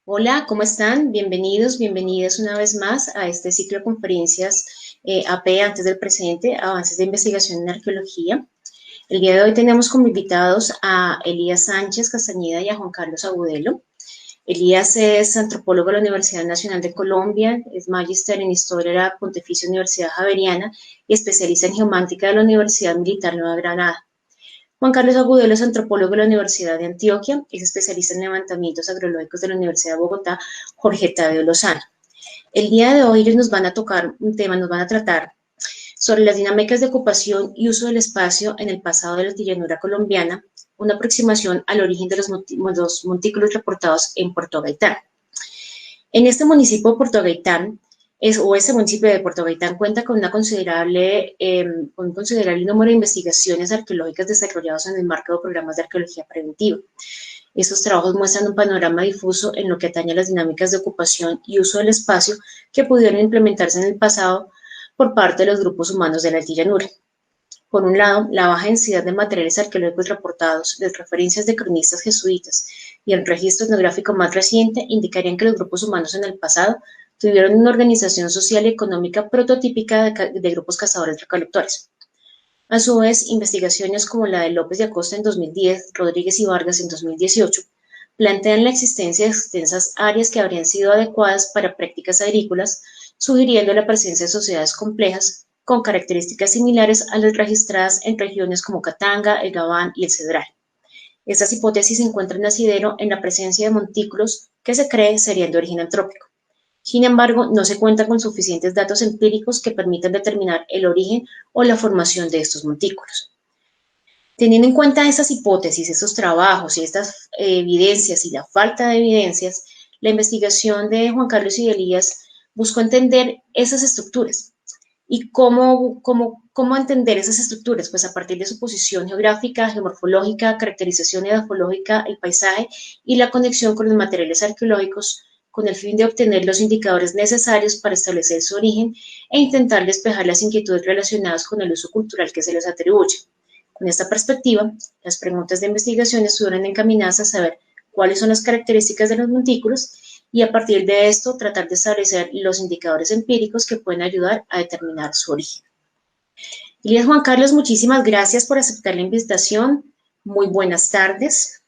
Hola, ¿cómo están? Bienvenidos, bienvenidas una vez más a este ciclo de conferencias AP antes del presente, avances de investigación en arqueología. El día de hoy tenemos como invitados a Elías Sánchez Castañeda y a Juan Carlos Agudelo. Elías es antropólogo de la Universidad Nacional de Colombia, es magíster en Historia de la Pontificia Universidad Javeriana y especialista en geomántica de la Universidad Militar Nueva Granada. Juan Carlos Agudelo es antropólogo de la Universidad de Antioquia, es especialista en levantamientos agrológicos de la Universidad de Bogotá, Jorge Tadeo Lozano. El día de hoy ellos nos van a tocar un tema, nos van a tratar sobre las dinámicas de ocupación y uso del espacio en el pasado de la llanura colombiana, una aproximación al origen de los montículos reportados en Puerto Gaitán. En este municipio de Puerto Gaitán, este municipio de Puerto Gaitán cuenta con un considerable número de investigaciones arqueológicas desarrolladas en el marco de programas de arqueología preventiva. Estos trabajos muestran un panorama difuso en lo que atañe a las dinámicas de ocupación y uso del espacio que pudieron implementarse en el pasado por parte de los grupos humanos de la altillanura. Por un lado, la baja densidad de materiales arqueológicos reportados, las referencias de cronistas jesuitas y el registro etnográfico más reciente indicarían que los grupos humanos en el pasado tuvieron una organización social y económica prototípica de grupos cazadores-recolectores. A su vez, investigaciones como la de López de Acosta en 2010, Rodríguez y Vargas en 2018, plantean la existencia de extensas áreas que habrían sido adecuadas para prácticas agrícolas, sugiriendo la presencia de sociedades complejas con características similares a las registradas en regiones como Katanga, el Gabán y el Cedral. Estas hipótesis encuentran asidero en la presencia de montículos que se cree serían de origen antrópico. Sin embargo, no se cuenta con suficientes datos empíricos que permitan determinar el origen o la formación de estos montículos. Teniendo en cuenta estas hipótesis, estos trabajos y estas evidencias y la falta de evidencias, la investigación de Juan Carlos y de Elías buscó entender esas estructuras. ¿Y cómo entender esas estructuras? Pues a partir de su posición geográfica, geomorfológica, caracterización edafológica, el paisaje y la conexión con los materiales arqueológicos, con el fin de obtener los indicadores necesarios para establecer su origen e intentar despejar las inquietudes relacionadas con el uso cultural que se les atribuye. Con esta perspectiva, las preguntas de investigación estuvieron encaminadas a saber cuáles son las características de los montículos y a partir de esto tratar de establecer los indicadores empíricos que pueden ayudar a determinar su origen. Elías, Juan Carlos, muchísimas gracias por aceptar la invitación. Muy buenas tardes.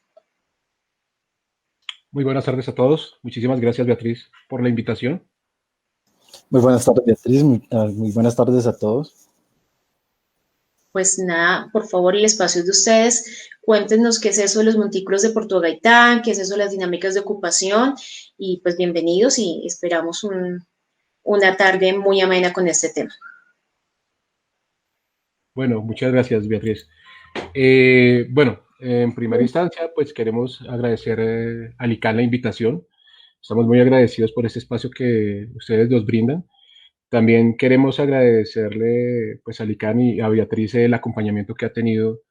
Muy buenas tardes a todos. Muchísimas gracias, Beatriz, por la invitación. Muy buenas tardes, Beatriz. Muy buenas tardes a todos. Pues nada, por favor, el espacio es de ustedes. Cuéntenos qué es eso de los montículos de Puerto Gaitán, qué es eso de las dinámicas de ocupación y pues bienvenidos y esperamos una tarde muy amena con este tema. Bueno, muchas gracias, Beatriz. En primera instancia, pues queremos agradecer a LICAN la invitación. Estamos muy agradecidos por este espacio que ustedes nos brindan. También queremos agradecerle pues, a LICAN y a Beatriz el acompañamiento que ha tenido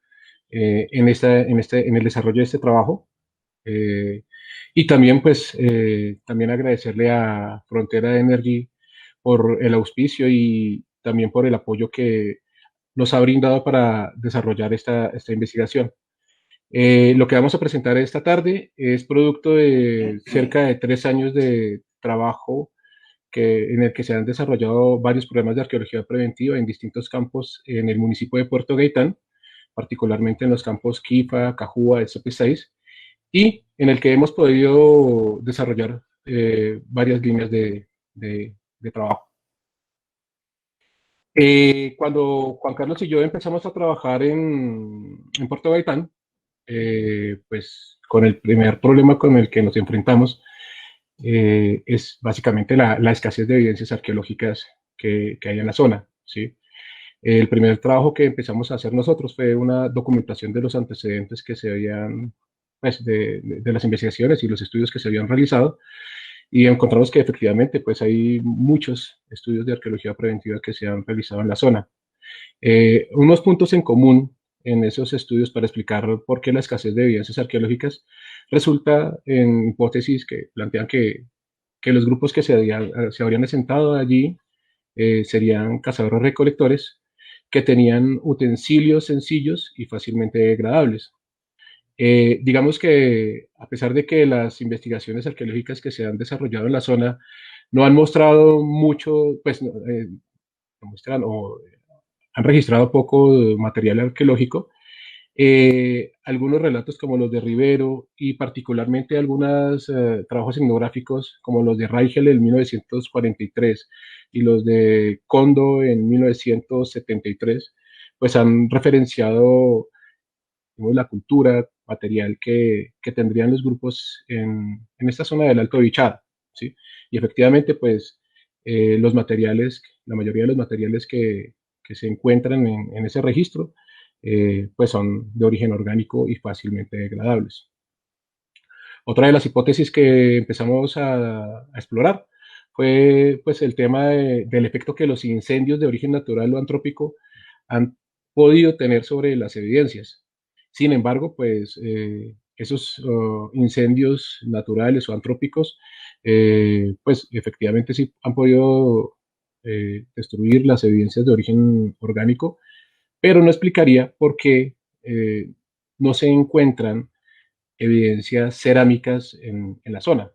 en el desarrollo de este trabajo. Y también, también agradecerle a Frontera Energy por el auspicio y también por el apoyo que nos ha brindado para desarrollar esta investigación. Lo que vamos a presentar esta tarde es producto de cerca de 3 años de trabajo en el que se han desarrollado varios programas de arqueología preventiva en distintos campos en el municipio de Puerto Gaitán, particularmente en los campos Quifa, Cajúa, SP6, y en el que hemos podido desarrollar varias líneas de trabajo. Cuando Juan Carlos y yo empezamos a trabajar en Puerto Gaitán, pues con el primer problema con el que nos enfrentamos es básicamente la escasez de evidencias arqueológicas que hay en la zona, ¿sí? El primer trabajo que empezamos a hacer nosotros fue una documentación de los antecedentes que se habían, pues, de las investigaciones y los estudios que se habían realizado, y encontramos que efectivamente pues hay muchos estudios de arqueología preventiva que se han realizado en la zona. Unos puntos en común en esos estudios para explicar por qué la escasez de evidencias arqueológicas resulta en hipótesis que plantean que los grupos que se habrían asentado allí serían cazadores recolectores que tenían utensilios sencillos y fácilmente degradables. Digamos que a pesar de que las investigaciones arqueológicas que se han desarrollado en la zona no han mostrado mucho, pues no muestran o han registrado poco material arqueológico, algunos relatos como los de Rivero y particularmente algunos trabajos etnográficos como los de Reichel en 1943 y los de Kondo en 1973, pues han referenciado, digamos, la cultura material que tendrían los grupos en esta zona del Alto Bichada, ¿sí? Y efectivamente, pues los materiales, la mayoría de los materiales que se encuentran en ese registro, pues son de origen orgánico y fácilmente degradables. Otra de las hipótesis que empezamos a explorar fue pues el tema del efecto que los incendios de origen natural o antrópico han podido tener sobre las evidencias. Sin embargo, pues esos incendios naturales o antrópicos, pues efectivamente sí han podido destruir las evidencias de origen orgánico, pero no explicaría por qué no se encuentran evidencias cerámicas en la zona,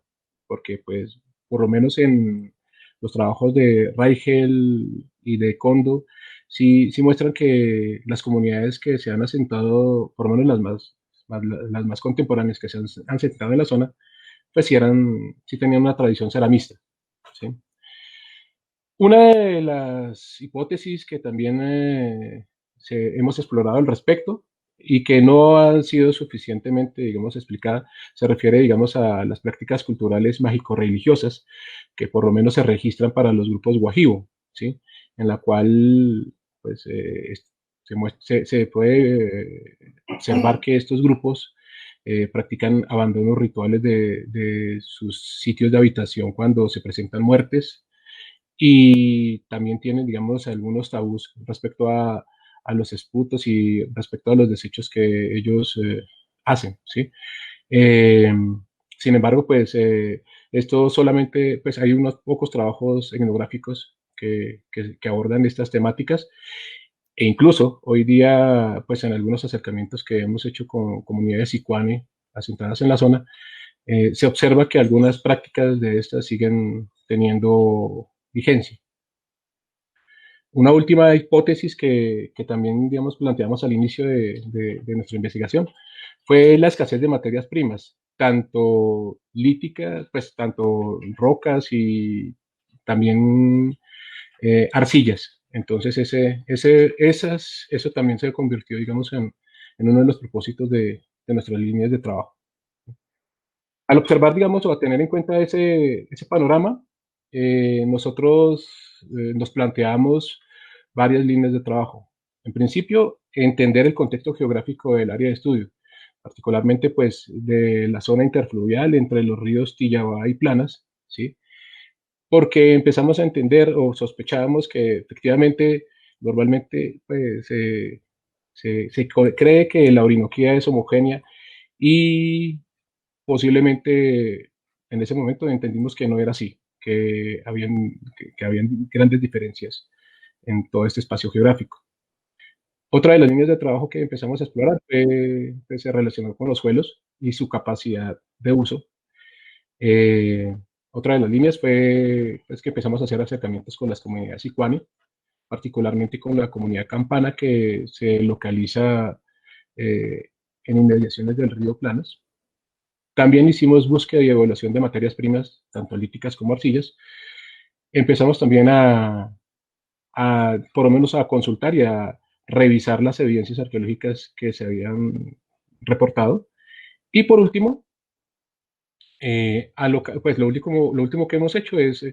porque pues por lo menos en los trabajos de Reichel y de Kondo, sí muestran que las comunidades que se han asentado, por lo menos las más contemporáneas que se han asentado en la zona, pues sí tenían una tradición ceramista, ¿sí? Una de las hipótesis que también hemos explorado al respecto y que no han sido suficientemente, digamos, explicadas, se refiere, digamos, a las prácticas culturales mágico-religiosas que por lo menos se registran para los grupos Guajibo, ¿sí? En la cual, pues, se puede observar que estos grupos practican abandonos rituales de sus sitios de habitación cuando se presentan muertes y también tienen, digamos, algunos tabús respecto a los esputos y respecto a los desechos que ellos hacen, ¿sí? Eh, Sin embargo, pues esto solamente, pues hay unos pocos trabajos etnográficos que abordan estas temáticas e incluso hoy día, pues en algunos acercamientos que hemos hecho con comunidades icuane asentadas en la zona, se observa que algunas prácticas de estas siguen teniendo vigencia. Una última hipótesis que también, digamos, planteamos al inicio de nuestra investigación fue la escasez de materias primas, tanto líticas, pues tanto rocas y también arcillas. Entonces, eso también se convirtió, digamos, en uno de los propósitos de nuestras líneas de trabajo. Al observar, digamos, o a tener en cuenta ese panorama, nosotros nos planteamos varias líneas de trabajo. En principio, entender el contexto geográfico del área de estudio, particularmente pues de la zona interfluvial entre los ríos Tillabá y Planas, ¿sí? Porque empezamos a entender o sospechábamos que efectivamente, normalmente, pues, cree que la Orinoquía es homogénea y posiblemente en ese momento entendimos que no era así, que habían grandes diferencias en todo este espacio geográfico. Otra de las líneas de trabajo que empezamos a explorar se relacionó con los suelos y su capacidad de uso. Eh, Otra de las líneas fue pues, que empezamos a hacer acercamientos con las comunidades icuani, particularmente con la comunidad campana que se localiza eh, en inmediaciones del río Planas. También hicimos búsqueda y evaluación de materias primas, tanto líticas como arcillas. Empezamos también por lo menos a consultar y a revisar las evidencias arqueológicas que se habían reportado. Y por último, pues lo último que hemos hecho es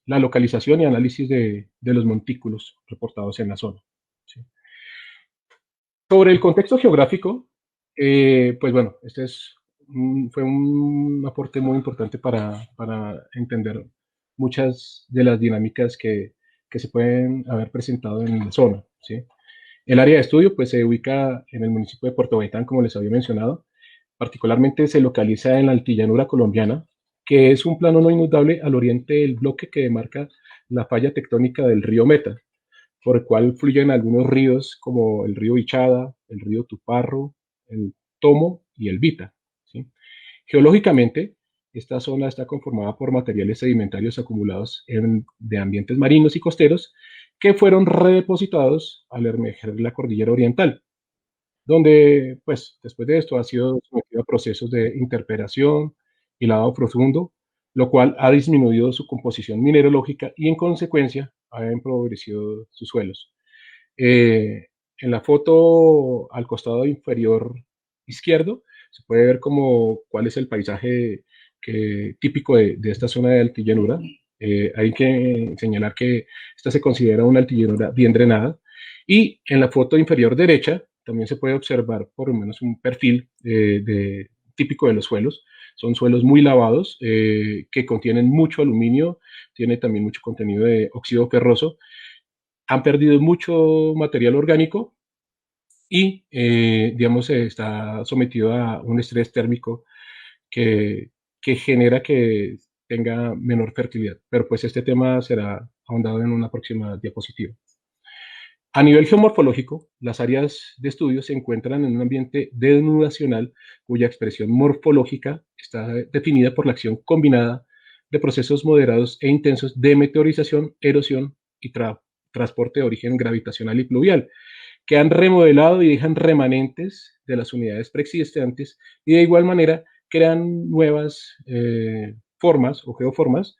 la localización y análisis de los montículos reportados en la zona, ¿sí? Sobre el contexto geográfico, pues bueno, fue un aporte muy importante para entender muchas de las dinámicas que se pueden haber presentado en la zona, ¿sí? El área de estudio pues, se ubica en el municipio de Puerto Gaitán, como les había mencionado. Particularmente se localiza en la altillanura colombiana, que es un plano no inundable al oriente del bloque que demarca la falla tectónica del río Meta, por el cual fluyen algunos ríos como el río Ichada, el río Tuparro, el Tomo y el Vita, ¿sí? Geológicamente, esta zona está conformada por materiales sedimentarios acumulados de ambientes marinos y costeros que fueron redepositados al emerger la cordillera oriental, donde, pues, después de esto ha sido sometido a procesos de interpelación y lavado profundo, lo cual ha disminuido su composición mineralógica y, en consecuencia, ha empobrecido sus suelos. Eh, en la foto al costado inferior izquierdo se puede ver como cuál es el paisaje típico de esta zona de altillanura. Hay que señalar que esta se considera una altillanura bien drenada. Y en la foto inferior derecha también se puede observar por lo menos un perfil típico de los suelos. Son suelos muy lavados que contienen mucho aluminio, tiene también mucho contenido de óxido ferroso, han perdido mucho material orgánico y, digamos, está sometido a un estrés térmico que, que genera que tenga menor fertilidad. Pero pues este tema será ahondado en una próxima diapositiva. A nivel geomorfológico, las áreas de estudio se encuentran en un ambiente denudacional cuya expresión morfológica está definida por la acción combinada de procesos moderados e intensos de meteorización, erosión y transporte de origen gravitacional y pluvial, que han remodelado y dejan remanentes de las unidades preexistentes y de igual manera crean nuevas formas o geoformas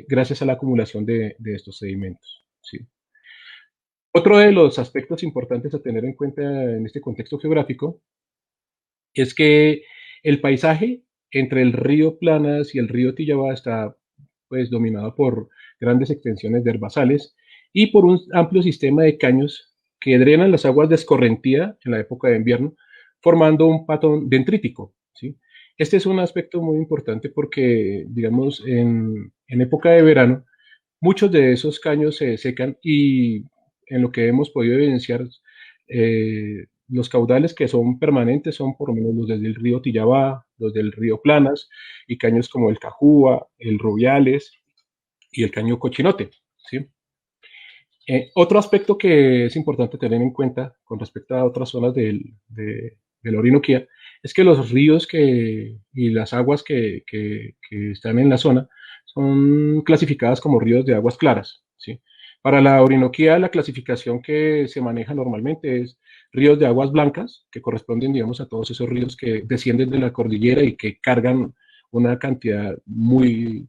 gracias a la acumulación de estos sedimentos. ¿Sí? Otro de los aspectos importantes a tener en cuenta en este contexto geográfico es que el paisaje entre el río Planas y el río Tillabá está pues dominado por grandes extensiones de herbazales y por un amplio sistema de caños que drenan las aguas de escorrentía en la época de invierno, formando un patrón dendrítico, ¿sí? Este es un aspecto muy importante porque, digamos, en época de verano, muchos de esos caños se secan y en lo que hemos podido evidenciar, los caudales que son permanentes son por lo menos los del río Tillabá, los del río Planas y caños como el Cajúa, el Rubiales y el caño Cochinote, ¿sí? Otro aspecto que es importante tener en cuenta con respecto a otras zonas de la Orinoquía es que los ríos y las aguas que están en la zona son clasificadas como ríos de aguas claras, ¿sí? Para la Orinoquía, la clasificación que se maneja normalmente es ríos de aguas blancas, que corresponden, digamos, a todos esos ríos que descienden de la cordillera y que cargan una cantidad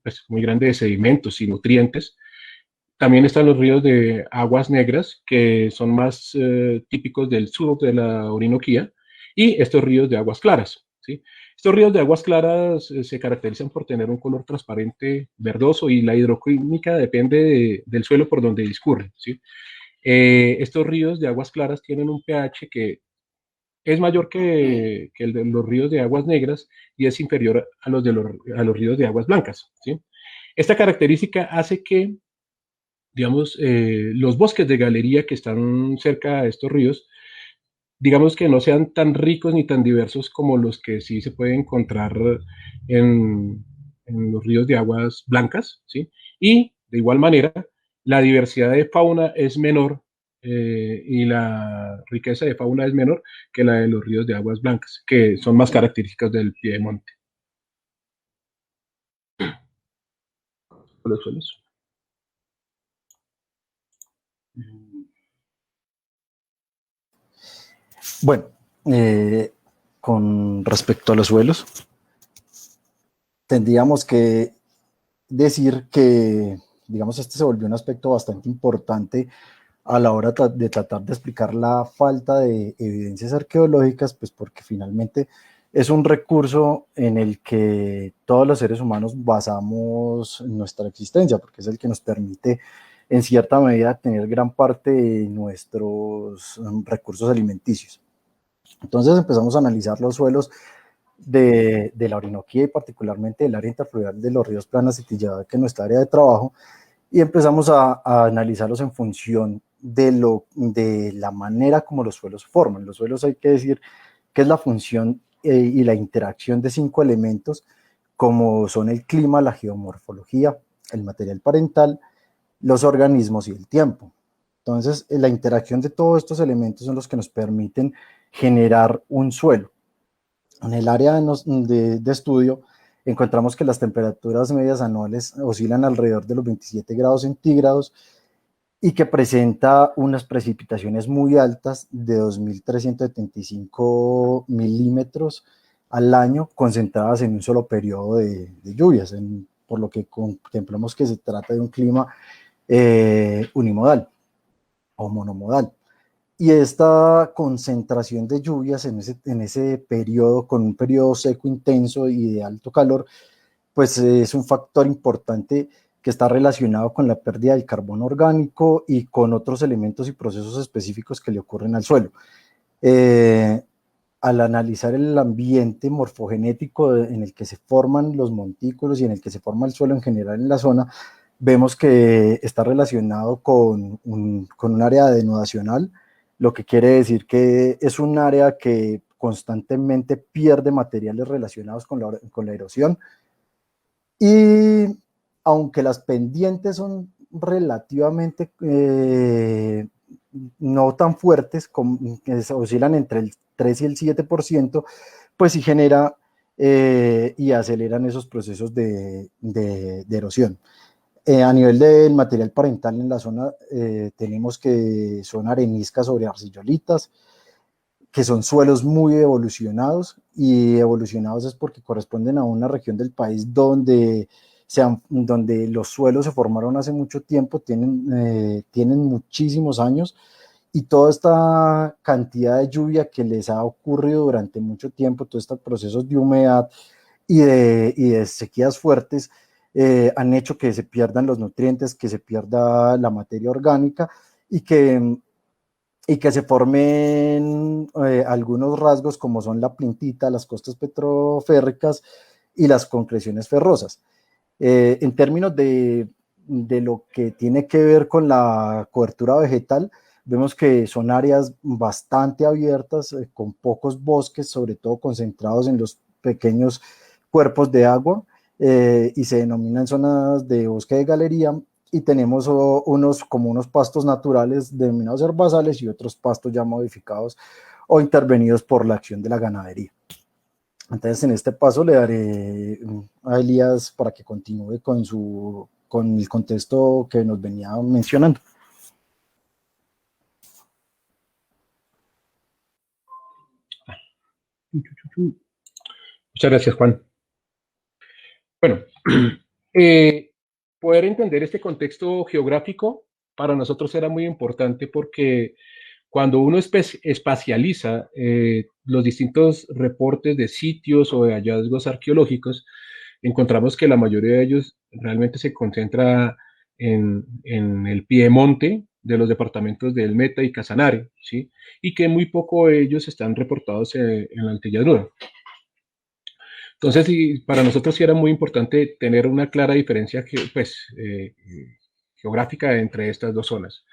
pues, muy grande de sedimentos y nutrientes. También están los ríos de aguas negras, que son más típicos del sur de la Orinoquía, y estos ríos de aguas claras, ¿sí? Estos ríos de aguas claras se caracterizan por tener un color transparente, verdoso, y la hidroquímica depende del suelo por donde discurren, ¿sí? Estos ríos de aguas claras tienen un pH que es mayor que el de los ríos de aguas negras y es inferior a los ríos de aguas blancas, ¿sí? Esta característica hace que, digamos, los bosques de galería que están cerca de estos ríos, digamos que no sean tan ricos ni tan diversos como los que sí se pueden encontrar en, en los ríos de aguas blancas, ¿sí? Y de igual manera, la diversidad de fauna es menor y la riqueza de fauna es menor que la de los ríos de aguas blancas, que son más características del piedemonte. Los suelos. Bueno, con respecto a los suelos, tendríamos que decir que, digamos, este se volvió un aspecto bastante importante a la hora de tratar de explicar la falta de evidencias arqueológicas, pues porque finalmente es un recurso en el que todos los seres humanos basamos nuestra existencia, porque es el que nos permite en cierta medida tener gran parte de nuestros recursos alimenticios. Entonces empezamos a analizar los suelos de la Orinoquía y particularmente del área interfluvial de los ríos Planas y Tillabá, que es nuestra área de trabajo, y empezamos a analizarlos en función de la manera como los suelos se forman. Los suelos, hay que decir que es la función y la interacción de 5 elementos, como son el clima, la geomorfología, el material parental, los organismos y el tiempo. Entonces, la interacción de todos estos elementos son los que nos permiten generar un suelo. En el área de estudio encontramos que las temperaturas medias anuales oscilan alrededor de los 27 grados centígrados y que presenta unas precipitaciones muy altas de 2.375 milímetros al año concentradas en un solo periodo de lluvias, por lo que contemplamos que se trata de un clima unimodal o monomodal. Y esta concentración de lluvias en ese periodo, con un periodo seco intenso y de alto calor, pues es un factor importante que está relacionado con la pérdida del carbono orgánico y con otros elementos y procesos específicos que le ocurren al suelo. Eh, Al analizar el ambiente morfogenético en el que se forman los montículos y en el que se forma el suelo en general en la zona, vemos que está relacionado con un área denodacional, lo que quiere decir que es un área que constantemente pierde materiales relacionados con la erosión, y aunque las pendientes son relativamente no tan fuertes, oscilan entre el 3 y el 7%, pues sí genera y aceleran esos procesos de erosión. A nivel del material parental en la zona, tenemos que son areniscas sobre arcillolitas, que son suelos muy evolucionados, y evolucionados es porque corresponden a una región del país donde los suelos se formaron hace mucho tiempo, tienen muchísimos años, y toda esta cantidad de lluvia que les ha ocurrido durante mucho tiempo, todos estos procesos de humedad y de sequías fuertes, han hecho que se pierdan los nutrientes, que se pierda la materia orgánica, y que se formen algunos rasgos como son la plintita, las costas petroférricas y las concreciones ferrosas. En términos de lo que tiene que ver con la cobertura vegetal, vemos que son áreas bastante abiertas, con pocos bosques, sobre todo concentrados en los pequeños cuerpos de agua, y se denominan zonas de bosque de galería, y tenemos como unos pastos naturales denominados herbazales y otros pastos ya modificados o intervenidos por la acción de la ganadería. Entonces, en este paso le daré a Elías para que continúe con el contexto que nos venía mencionando. Muchas gracias, Juan. Bueno, poder entender este contexto geográfico para nosotros era muy importante porque cuando uno espacializa los distintos reportes de sitios o de hallazgos arqueológicos, encontramos que la mayoría de ellos realmente se concentra en el piedemonte de los departamentos del Meta y Casanare, ¿sí? Y que muy poco de ellos están reportados en la Altillanura. Entonces, sí, para nosotros sí era muy importante tener una clara diferencia geográfica entre estas dos zonas.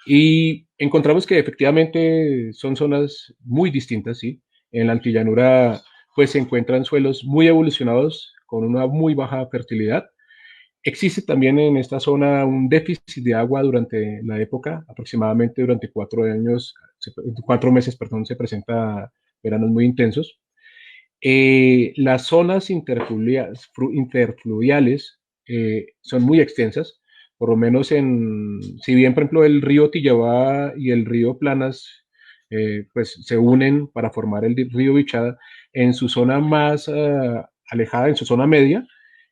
Y encontramos que efectivamente son zonas muy distintas, ¿sí? En la altillanura, pues se encuentran suelos muy evolucionados con una muy baja fertilidad. Existe también en esta zona un déficit de agua durante la época, aproximadamente durante 4 años, 4 meses, perdón, se presenta veranos muy intensos. Las zonas interfluviales son muy extensas, por lo menos si bien por ejemplo el río Tillabá y el río Planas pues se unen para formar el río Bichada, en su zona más alejada, en su zona media,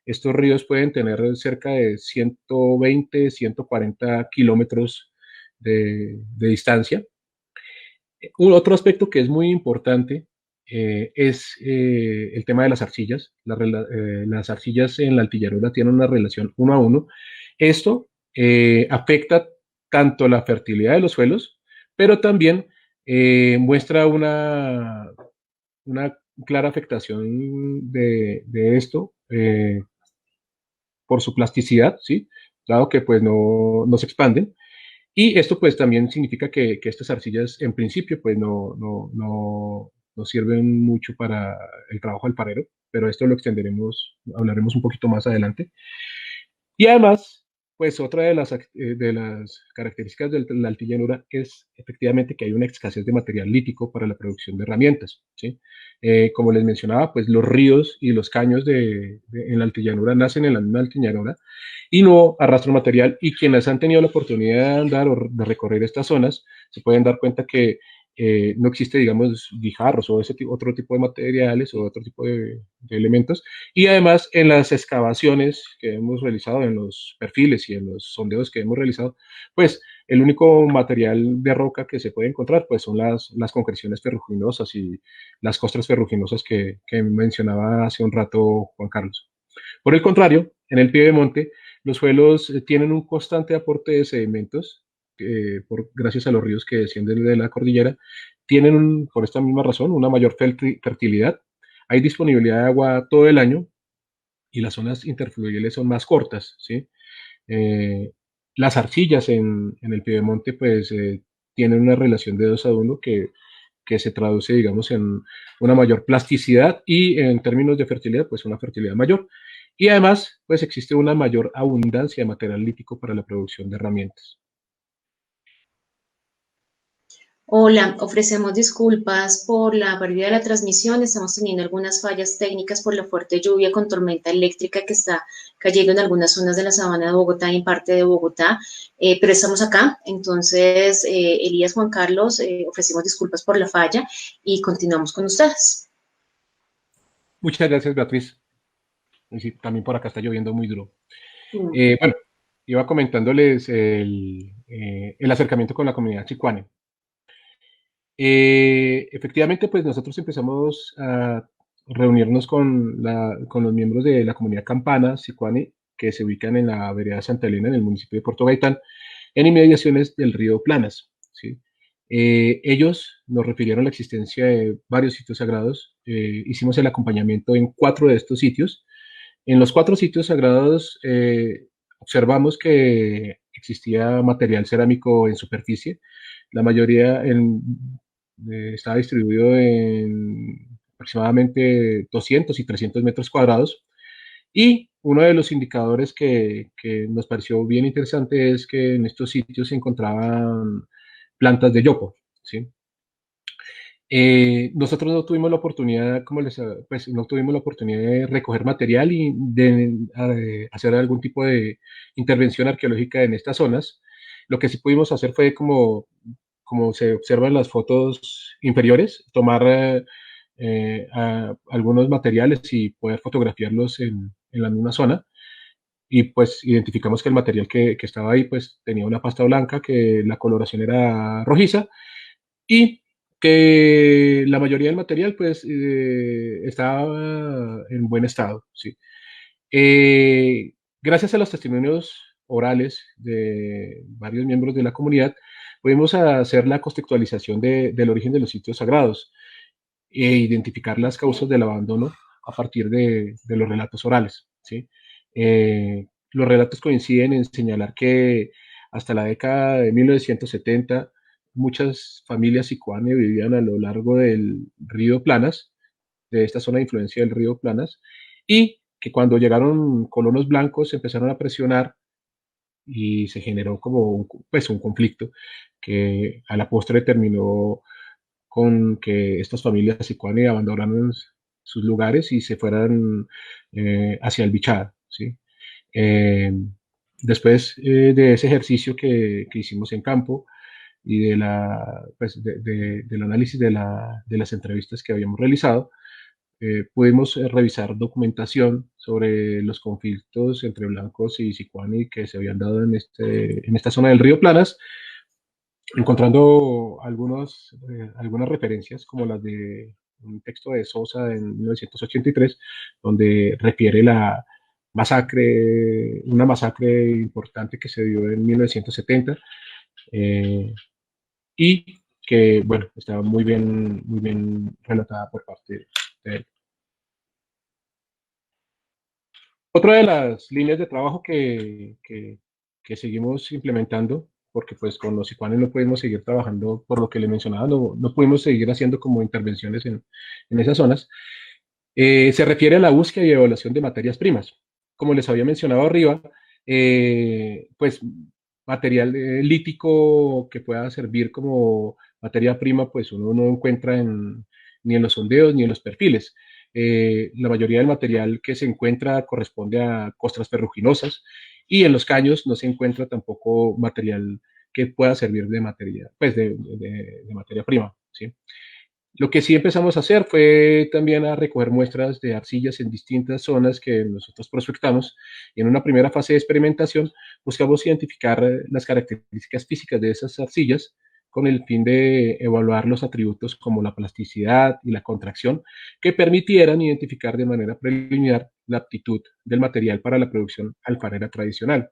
estos ríos pueden tener cerca de 120, 140 kilómetros de distancia. Un otro aspecto que es muy importante es el tema de las arcillas. Las arcillas en la altillarura tienen una relación 1 a 1. Esto afecta tanto la fertilidad de los suelos, pero también muestra una clara afectación de esto por su plasticidad, ¿sí? Dado que pues no se expanden. Y esto pues también significa que estas arcillas en principio pues no sirven mucho para el trabajo del parero, pero esto lo extenderemos, hablaremos un poquito más adelante. Y además, pues otra de las características de la altillanura es efectivamente que hay una escasez de material lítico para la producción de herramientas, ¿sí? Como les mencionaba, pues los ríos y los caños en la altillanura nacen en la misma altillanura y no arrastran material, y quienes han tenido la oportunidad de andar o de recorrer estas zonas se pueden dar cuenta que no existe, digamos, guijarros o otro tipo de materiales o otro tipo de elementos. Y además, en las excavaciones que hemos realizado, en los perfiles y en los sondeos que hemos realizado, pues el único material de roca que se puede encontrar pues son las concreciones ferruginosas y las costras ferruginosas que mencionaba hace un rato Juan Carlos. Por el contrario, en el piedemonte, los suelos tienen un constante aporte de sedimentos, gracias a los ríos que descienden de la cordillera, tienen, por esta misma razón, una mayor fertilidad. Hay disponibilidad de agua todo el año y las zonas interfluviales son más cortas, ¿sí? Las arcillas en el piedemonte, pues, tienen una relación de 2 a 1 que se traduce, digamos, en una mayor plasticidad y en términos de fertilidad, pues una fertilidad mayor. Y además, pues existe una mayor abundancia de material lítico para la producción de herramientas. Hola, ofrecemos disculpas por la pérdida de la transmisión. Estamos teniendo algunas fallas técnicas por la fuerte lluvia con tormenta eléctrica que está cayendo en algunas zonas de la sabana de Bogotá y en parte de Bogotá, pero estamos acá. Entonces, Elías, Juan Carlos, ofrecemos disculpas por la falla y continuamos con ustedes. Muchas gracias, Beatriz. Y sí, también por acá está lloviendo muy duro. Bueno, iba comentándoles el acercamiento con la comunidad chicuane. Efectivamente, pues nosotros empezamos a reunirnos con los miembros de la comunidad Campana, Sicuani, que se ubican en la vereda Santa Elena, en el municipio de Puerto Gaitán, en inmediaciones del río Planas, ¿sí? Ellos nos refirieron la existencia de varios sitios sagrados. Hicimos el acompañamiento en 4 de estos sitios. En los 4 sitios sagrados observamos que existía material cerámico en superficie. La mayoría estaba distribuido en aproximadamente 200 y 300 metros cuadrados. Y uno de los indicadores que nos pareció bien interesante es que en estos sitios se encontraban plantas de yopo, ¿sí? Nosotros no tuvimos la oportunidad, pues no tuvimos la oportunidad de recoger material y de hacer algún tipo de intervención arqueológica en estas zonas. Lo que sí pudimos hacer fue como se observa en las fotos inferiores, tomar algunos materiales y poder fotografiarlos en la misma zona. Y pues identificamos que el material que estaba ahí pues tenía una pasta blanca, que la coloración era rojiza y que la mayoría del material pues estaba en buen estado, ¿sí? Gracias a los testimonios orales de varios miembros de la comunidad, pudimos hacer la contextualización del origen de los sitios sagrados e identificar las causas del abandono a partir de los relatos orales, ¿sí? Los relatos coinciden en señalar que hasta la década de 1970 muchas familias sicuane vivían a lo largo del río Planas, de esta zona de influencia del río Planas, y que cuando llegaron colonos blancos empezaron a presionar y se generó como un conflicto que a la postre terminó con que estas familias sicuane abandonaran sus lugares y se fueran hacia el Bichada, ¿sí? Después de ese ejercicio que hicimos en campo y pues del análisis de las entrevistas que habíamos realizado, pudimos revisar documentación sobre los conflictos entre blancos y sicuani que se habían dado en esta zona del río Planas, encontrando algunas referencias como las de un texto de Sosa en 1983, donde refiere una masacre importante que se dio en 1970, y que, bueno, estaba muy bien relatada por parte de él. Otra de las líneas de trabajo que seguimos implementando, porque pues con los sicuanes no pudimos seguir trabajando, por lo que le mencionaba, no pudimos seguir haciendo como intervenciones en esas zonas, se refiere a la búsqueda y evaluación de materias primas. Como les había mencionado arriba, pues material lítico que pueda servir como materia prima, pues uno no encuentra ni en los sondeos ni en los perfiles. La mayoría del material que se encuentra corresponde a costras ferruginosas y en los caños no se encuentra tampoco material que pueda servir de materia, pues de materia prima, ¿sí? Lo que sí empezamos a hacer fue también a recoger muestras de arcillas en distintas zonas que nosotros prospectamos y en una primera fase de experimentación buscamos identificar las características físicas de esas arcillas con el fin de evaluar los atributos como la plasticidad y la contracción que permitieran identificar de manera preliminar la aptitud del material para la producción alfarera tradicional.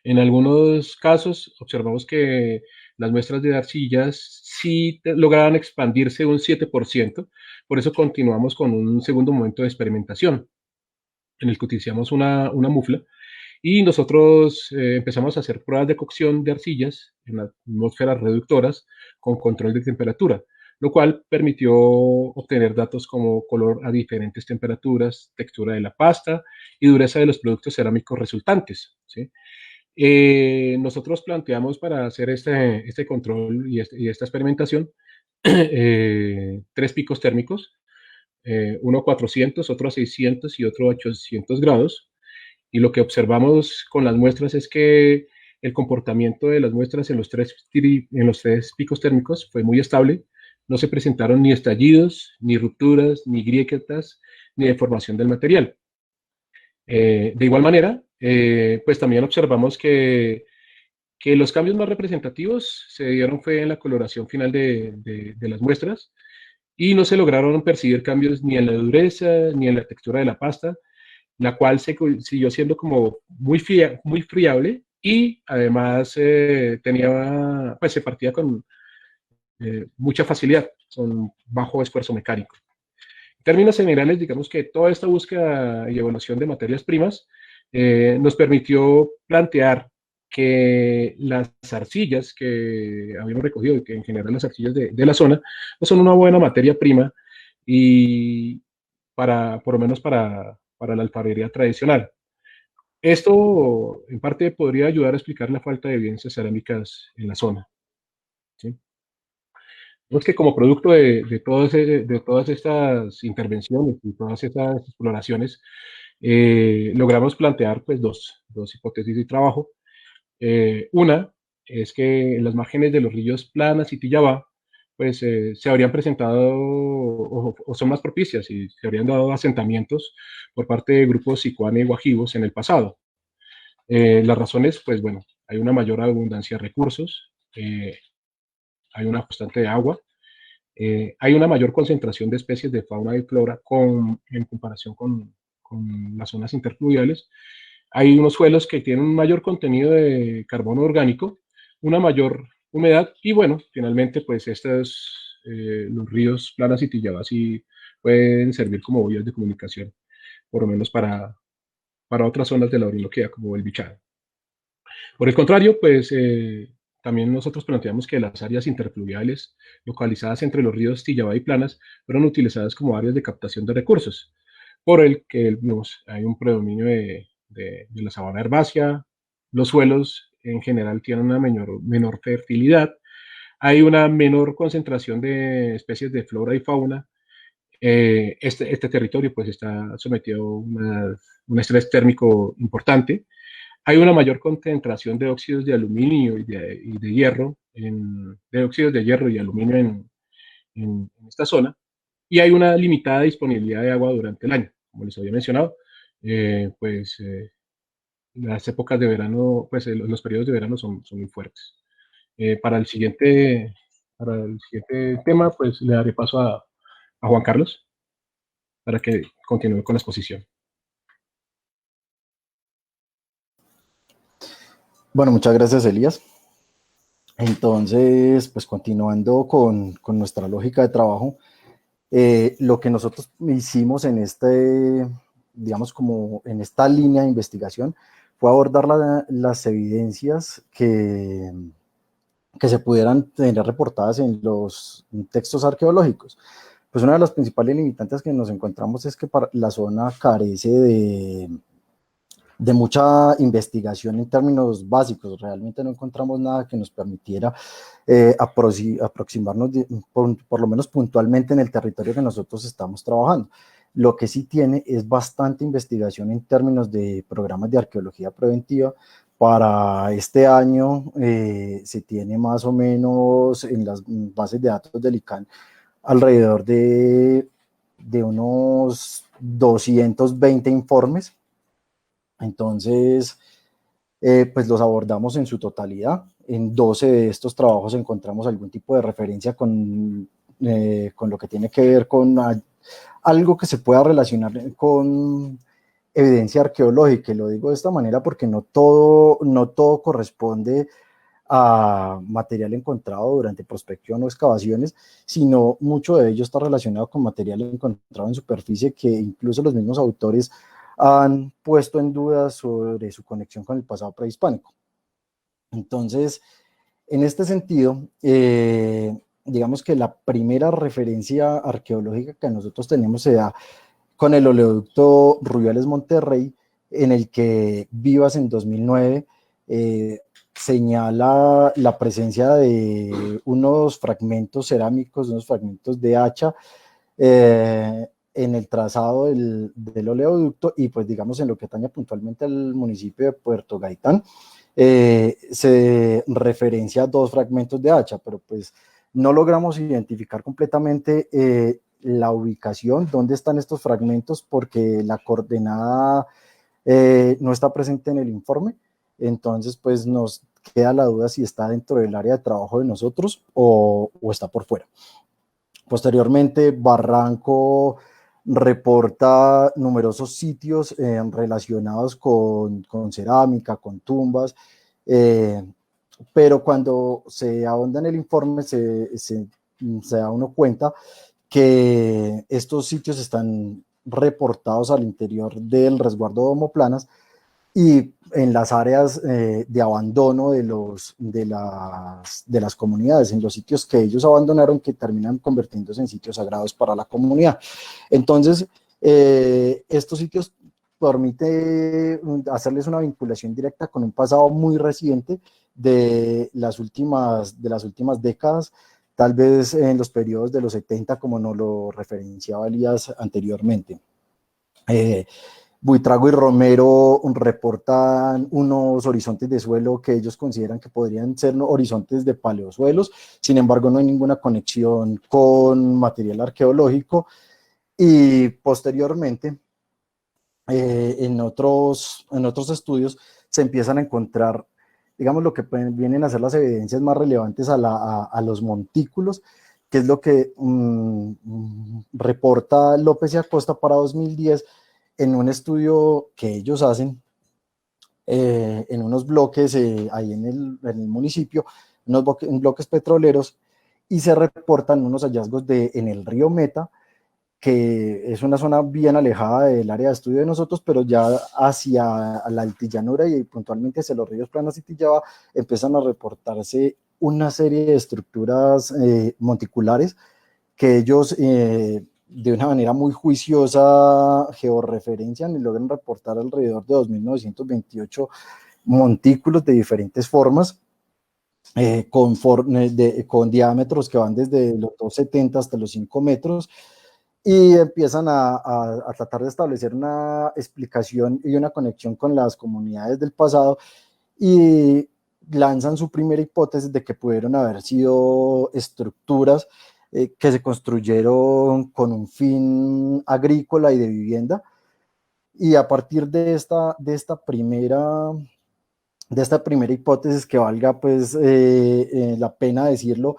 En algunos casos observamos que las muestras de arcillas sí lograban expandirse un 7%, por eso continuamos con un segundo momento de experimentación, en el que utilizamos una mufla y nosotros empezamos a hacer pruebas de cocción de arcillas en atmósferas reductoras con control de temperatura, lo cual permitió obtener datos como color a diferentes temperaturas, textura de la pasta y dureza de los productos cerámicos resultantes, ¿sí? Nosotros planteamos para hacer este control y esta experimentación tres picos térmicos, uno a 400, otro a 600 y otro a 800 grados. Y lo que observamos con las muestras es que el comportamiento de las muestras en los tres picos térmicos fue muy estable. No se presentaron ni estallidos, ni rupturas, ni grietas, ni deformación del material. De igual manera, pues también observamos que los cambios más representativos se dieron fue en la coloración final de las muestras y no se lograron percibir cambios ni en la dureza ni en la textura de la pasta, la cual siguió siendo como muy friable y además pues se partía con mucha facilidad, con bajo esfuerzo mecánico. En términos generales, digamos que toda esta búsqueda y evaluación de materias primas nos permitió plantear que las arcillas que habíamos recogido, y que en general las arcillas de la zona, pues son una buena materia prima y por lo menos para la alfarería tradicional. Esto en parte podría ayudar a explicar la falta de evidencias cerámicas en la zona, ¿sí? Es que como producto de todas estas intervenciones y todas estas exploraciones, logramos plantear pues dos hipótesis de trabajo. Una es que en las márgenes de los ríos Planas y Tillabá pues se habrían presentado o son más propicias y se habrían dado asentamientos por parte de grupos sicuane y guajivos en el pasado. Las razones, pues bueno, hay una mayor abundancia de recursos, hay una constante de agua, hay una mayor concentración de especies de fauna y flora en comparación con las zonas interfluviales. Hay unos suelos que tienen un mayor contenido de carbono orgánico, una mayor humedad y bueno, finalmente pues los ríos Planas y Tillabá sí pueden servir como vías de comunicación, por lo menos para otras zonas de la Orinoquía como el Bichada. Por el contrario, pues también nosotros planteamos que las áreas interfluviales localizadas entre los ríos Tillabá y Planas fueron utilizadas como áreas de captación de recursos, por el que hay un predominio de la sabana herbácea, los suelos en general tienen una menor fertilidad, hay una menor concentración de especies de flora y fauna. Este territorio pues está sometido a un estrés térmico importante. Hay una mayor concentración de óxidos de aluminio y de hierro, de óxidos de hierro y aluminio en esta zona, y hay una limitada disponibilidad de agua durante el año. Como les había mencionado, las épocas de verano, pues los periodos de verano son muy fuertes. Para el siguiente tema, pues le daré paso a Juan Carlos para que continúe con la exposición. Bueno, muchas gracias, Elías. Entonces, pues continuando con nuestra lógica de trabajo, lo que nosotros hicimos en digamos como en esta línea de investigación, fue abordar las evidencias que se pudieran tener reportadas en los textos arqueológicos. Pues una de las principales limitantes que nos encontramos es que la zona carece de mucha investigación en términos básicos. Realmente no encontramos nada que nos permitiera aproximarnos por lo menos puntualmente en el territorio que nosotros estamos trabajando. Lo que sí tiene es bastante investigación en términos de programas de arqueología preventiva. Para este año se tiene más o menos en las bases de datos del ICANN alrededor de unos 220 informes. Entonces, pues los abordamos en su totalidad. En 12 de estos trabajos encontramos algún tipo de referencia con lo que tiene que ver con algo que se pueda relacionar con evidencia arqueológica. Y lo digo de esta manera porque no todo corresponde a material encontrado durante prospección o excavaciones, sino mucho de ello está relacionado con material encontrado en superficie que incluso los mismos autores han puesto en duda sobre su conexión con el pasado prehispánico. Entonces, en este sentido, digamos que la primera referencia arqueológica que nosotros tenemos se da con el oleoducto Rubiales Monterrey, en el que Vivas en 2009 señala la presencia de unos fragmentos cerámicos, unos fragmentos de hacha en el trazado del oleoducto, y pues digamos en lo que atañe puntualmente al municipio de Puerto Gaitán, se referencia a 2 fragmentos de hacha, pero pues no logramos identificar completamente la ubicación, dónde están estos fragmentos, porque la coordenada no está presente en el informe. Entonces pues nos queda la duda si está dentro del área de trabajo de nosotros o está por fuera. Posteriormente, Barranco reporta numerosos sitios relacionados con cerámica, con tumbas, pero cuando se ahonda en el informe se da uno cuenta que estos sitios están reportados al interior del resguardo de Omoplanas y en las áreas de abandono de las comunidades, en los sitios que ellos abandonaron, que terminan convirtiéndose en sitios sagrados para la comunidad. Entonces, estos sitios permite hacerles una vinculación directa con un pasado muy reciente de las últimas décadas, tal vez en los periodos de los 70, como nos lo referenciaba Elías anteriormente. Buitrago y Romero reportan unos horizontes de suelo que ellos consideran que podrían ser horizontes de paleosuelos. Sin embargo, no hay ninguna conexión con material arqueológico. Y posteriormente, en otros estudios se empiezan a encontrar, digamos, lo que vienen a ser las evidencias más relevantes a los montículos, que es lo que reporta López y Acosta para 2010, en un estudio que ellos hacen en unos bloques ahí en el municipio, unos bloques petroleros, y se reportan unos hallazgos en el río Meta, que es una zona bien alejada del área de estudio de nosotros, pero ya hacia la altillanura y puntualmente hacia los ríos Planas y Tillaba empiezan a reportarse una serie de estructuras monticulares que ellos de una manera muy juiciosa georreferencian y logran reportar alrededor de 2.928 montículos de diferentes formas, con diámetros que van desde los 2,70 hasta los 5 metros, y empiezan a tratar de establecer una explicación y una conexión con las comunidades del pasado, y lanzan su primera hipótesis de que pudieron haber sido estructuras que se construyeron con un fin agrícola y de vivienda, y a partir de esta primera hipótesis, que valga pues la pena decirlo,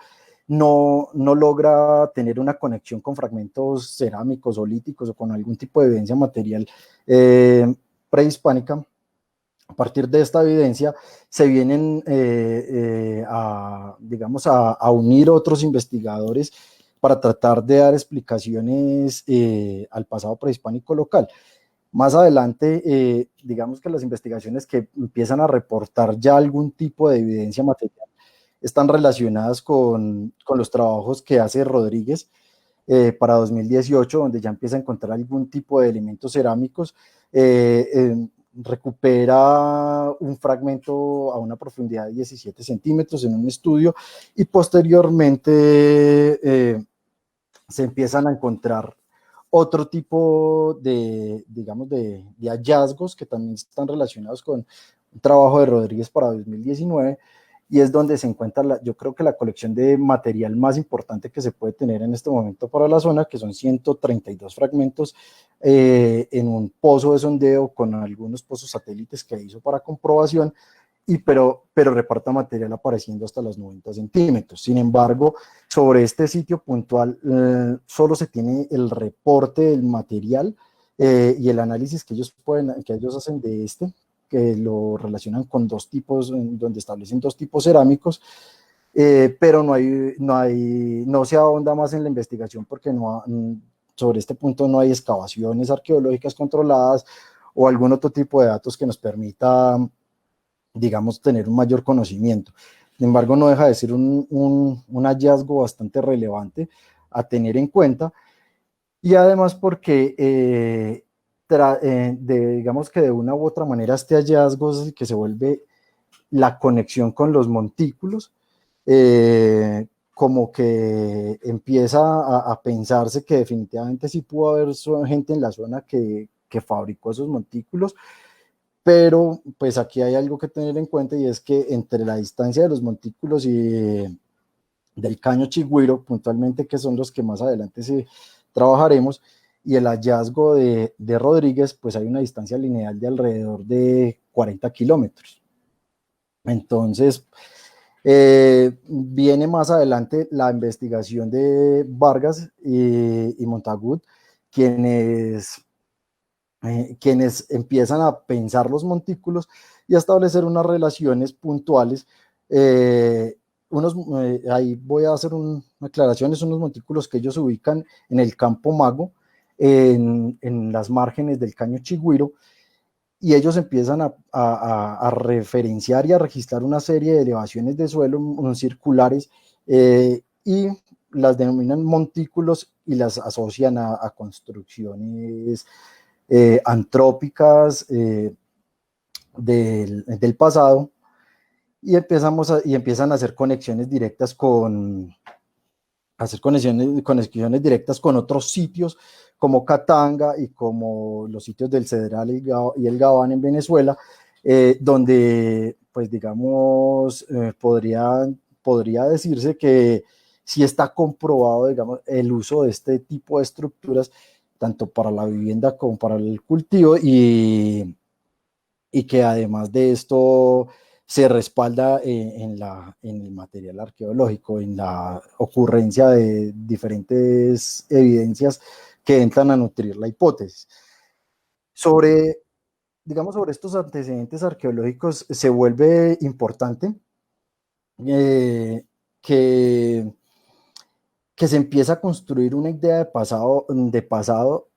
no logra tener una conexión con fragmentos cerámicos o líticos o con algún tipo de evidencia material prehispánica. A partir de esta evidencia se vienen a unir otros investigadores para tratar de dar explicaciones al pasado prehispánico local. Más adelante, digamos que las investigaciones que empiezan a reportar ya algún tipo de evidencia material están relacionadas con los trabajos que hace Rodríguez para 2018, donde ya empieza a encontrar algún tipo de elementos cerámicos, recupera un fragmento a una profundidad de 17 centímetros en un estudio y posteriormente se empiezan a encontrar otro tipo de, digamos, de hallazgos que también están relacionados con un trabajo de Rodríguez para 2019, y es donde se encuentra, yo creo que la colección de material más importante que se puede tener en este momento para la zona, que son 132 fragmentos en un pozo de sondeo con algunos pozos satélites que hizo para comprobación, pero reparta material apareciendo hasta los 90 centímetros. Sin embargo, sobre este sitio puntual solo se tiene el reporte del material y el análisis que ellos hacen de este, que lo relacionan con dos tipos, donde establecen dos tipos cerámicos, pero no se ahonda más en la investigación porque sobre este punto no hay excavaciones arqueológicas controladas o algún otro tipo de datos que nos permita, digamos, tener un mayor conocimiento. Sin embargo, no deja de ser un hallazgo bastante relevante a tener en cuenta, y además porque digamos que de una u otra manera este hallazgo es el que se vuelve la conexión con los montículos, como que empieza a pensarse que definitivamente sí pudo haber gente en la zona que fabricó esos montículos, pero pues aquí hay algo que tener en cuenta, y es que entre la distancia de los montículos y del caño Chigüiro, puntualmente, que son los que más adelante trabajaremos, y el hallazgo de Rodríguez, pues hay una distancia lineal de alrededor de 40 kilómetros. Entonces, viene más adelante la investigación de Vargas y Montagut, quienes empiezan a pensar los montículos y a establecer unas relaciones puntuales. Ahí voy a hacer una aclaración: son unos montículos que ellos ubican en el Campo Mago, en las márgenes del caño Chigüiro, y ellos empiezan a referenciar y a registrar una serie de elevaciones de suelo circulares, y las denominan montículos y las asocian a construcciones antrópicas del pasado, y empiezan a hacer conexiones directas con directas con otros sitios como Katanga y como los sitios del Cedral y el Gabán en Venezuela, donde, pues digamos, podría decirse que sí está comprobado, digamos, el uso de este tipo de estructuras tanto para la vivienda como para el cultivo, y que además de esto se respalda en el material arqueológico, en la ocurrencia de diferentes evidencias que entran a nutrir la hipótesis. Digamos, sobre estos antecedentes arqueológicos se vuelve importante que se empieza a construir una idea de pasado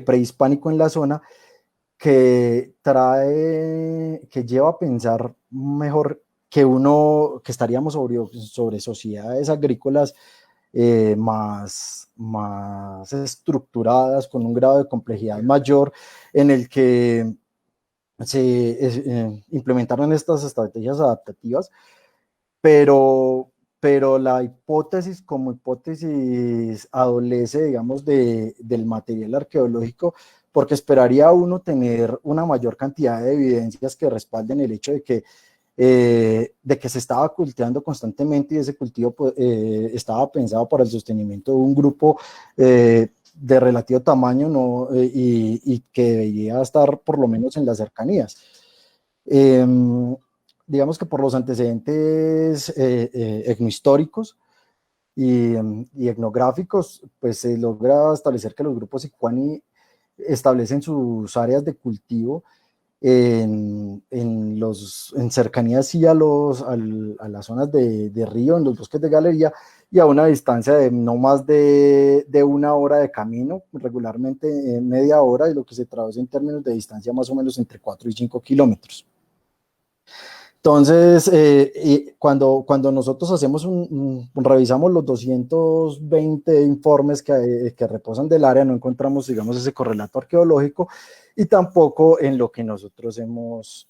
prehispánico en la zona, que lleva a pensar mejor que estaríamos sobre sociedades agrícolas más estructuradas, con un grado de complejidad mayor, en el que se implementaron estas estrategias adaptativas, pero la hipótesis como hipótesis adolece, digamos, del material arqueológico, porque esperaría uno tener una mayor cantidad de evidencias que respalden el hecho de que se estaba cultivando constantemente, y ese cultivo estaba pensado para el sostenimiento de un grupo de relativo tamaño, y que debería estar por lo menos en las cercanías. Digamos que por los antecedentes etnohistóricos y etnográficos, pues se logra establecer que los grupos Sicuani establecen sus áreas de cultivo en cercanías sí a las zonas de río, en los bosques de galería, y a una distancia de no más de 1 hora de camino, regularmente media hora, y lo que se traduce en términos de distancia más o menos entre 4 y 5 kilómetros. Entonces, cuando nosotros hacemos revisamos los 220 informes que reposan del área, no encontramos, digamos, ese correlato arqueológico y tampoco en lo que nosotros hemos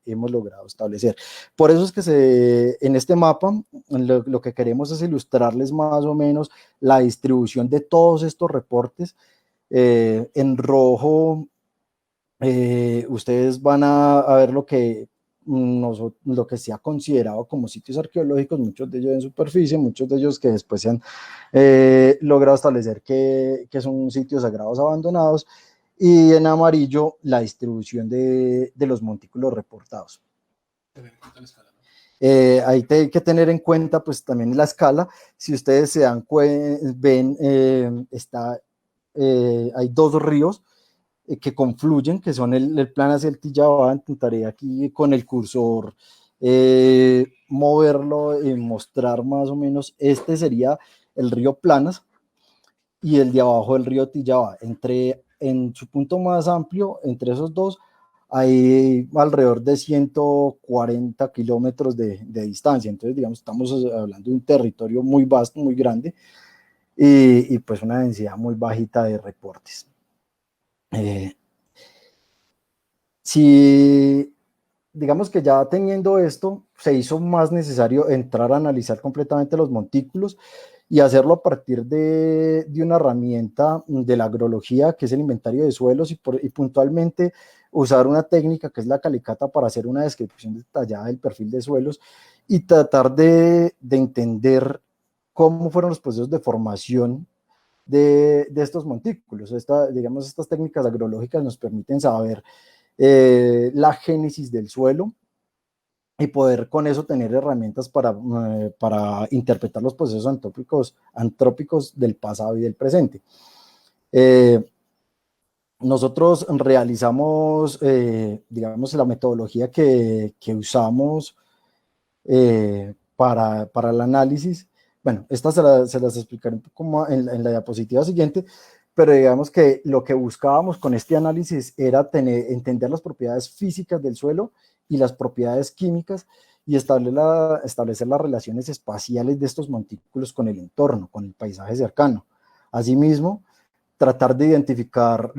logrado establecer. Por eso es que en este mapa lo que queremos es ilustrarles más o menos la distribución de todos estos reportes. En rojo, ustedes van a ver lo que se ha considerado como sitios arqueológicos, muchos de ellos en superficie, muchos de ellos que después se han logrado establecer que son sitios sagrados abandonados, y en amarillo la distribución de los montículos reportados. Hay que tener en cuenta pues también la escala. Si ustedes se ven, hay dos ríos que confluyen, que son el plan hacia el Tillabá. Intentaré aquí con el cursor moverlo y mostrar más o menos. Este sería el río Planas y el de abajo el río Tillabá. En su punto más amplio, entre esos dos, hay alrededor de 140 kilómetros de distancia. Entonces, digamos, estamos hablando de un territorio muy vasto, muy grande, y pues una densidad muy bajita de reportes. Si digamos que ya teniendo esto, se hizo más necesario entrar a analizar completamente los montículos y hacerlo a partir de una herramienta de la agrología, que es el inventario de suelos, y puntualmente usar una técnica que es la calicata para hacer una descripción detallada del perfil de suelos y tratar de entender cómo fueron los procesos de formación de estos montículos. Digamos, estas técnicas agrológicas nos permiten saber la génesis del suelo y poder con eso tener herramientas para interpretar los procesos antrópicos del pasado y del presente. Nosotros realizamos, digamos, la metodología que usamos para el análisis. Bueno, estas se las explicaré un poco más en la diapositiva siguiente, pero digamos que lo que buscábamos con este análisis era entender las propiedades físicas del suelo y las propiedades químicas, y establecer las relaciones espaciales de estos montículos con el entorno, con el paisaje cercano. Asimismo, tratar de identificar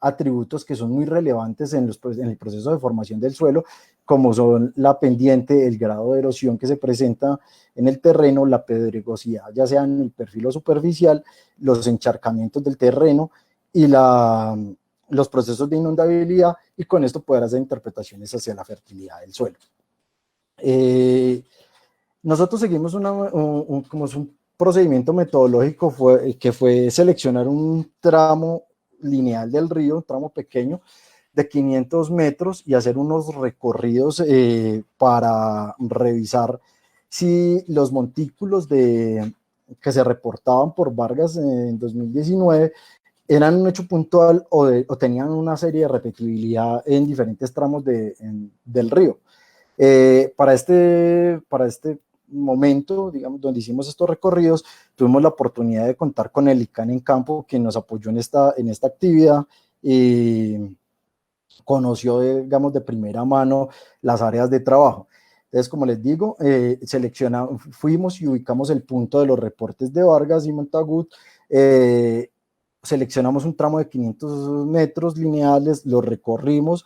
atributos que son muy relevantes en el proceso de formación del suelo, como son la pendiente, el grado de erosión que se presenta en el terreno, la pedregosidad, ya sea en el perfil o superficial, los encharcamientos del terreno y los procesos de inundabilidad, y con esto poder hacer interpretaciones hacia la fertilidad del suelo. Nosotros seguimos como es un procedimiento metodológico que fue seleccionar un tramo lineal del río, un tramo pequeño de 500 metros, y hacer unos recorridos para revisar si los montículos que se reportaban por Vargas en 2019 eran un hecho puntual o tenían una serie de repetibilidad en diferentes tramos del río. Para este momento, digamos, donde hicimos estos recorridos, tuvimos la oportunidad de contar con el ICANN en campo, quien nos apoyó en esta actividad y conoció, digamos, de primera mano las áreas de trabajo. Entonces, como les digo, fuimos y ubicamos el punto de los reportes de Vargas y Montagut. Seleccionamos un tramo de 500 metros lineales, lo recorrimos,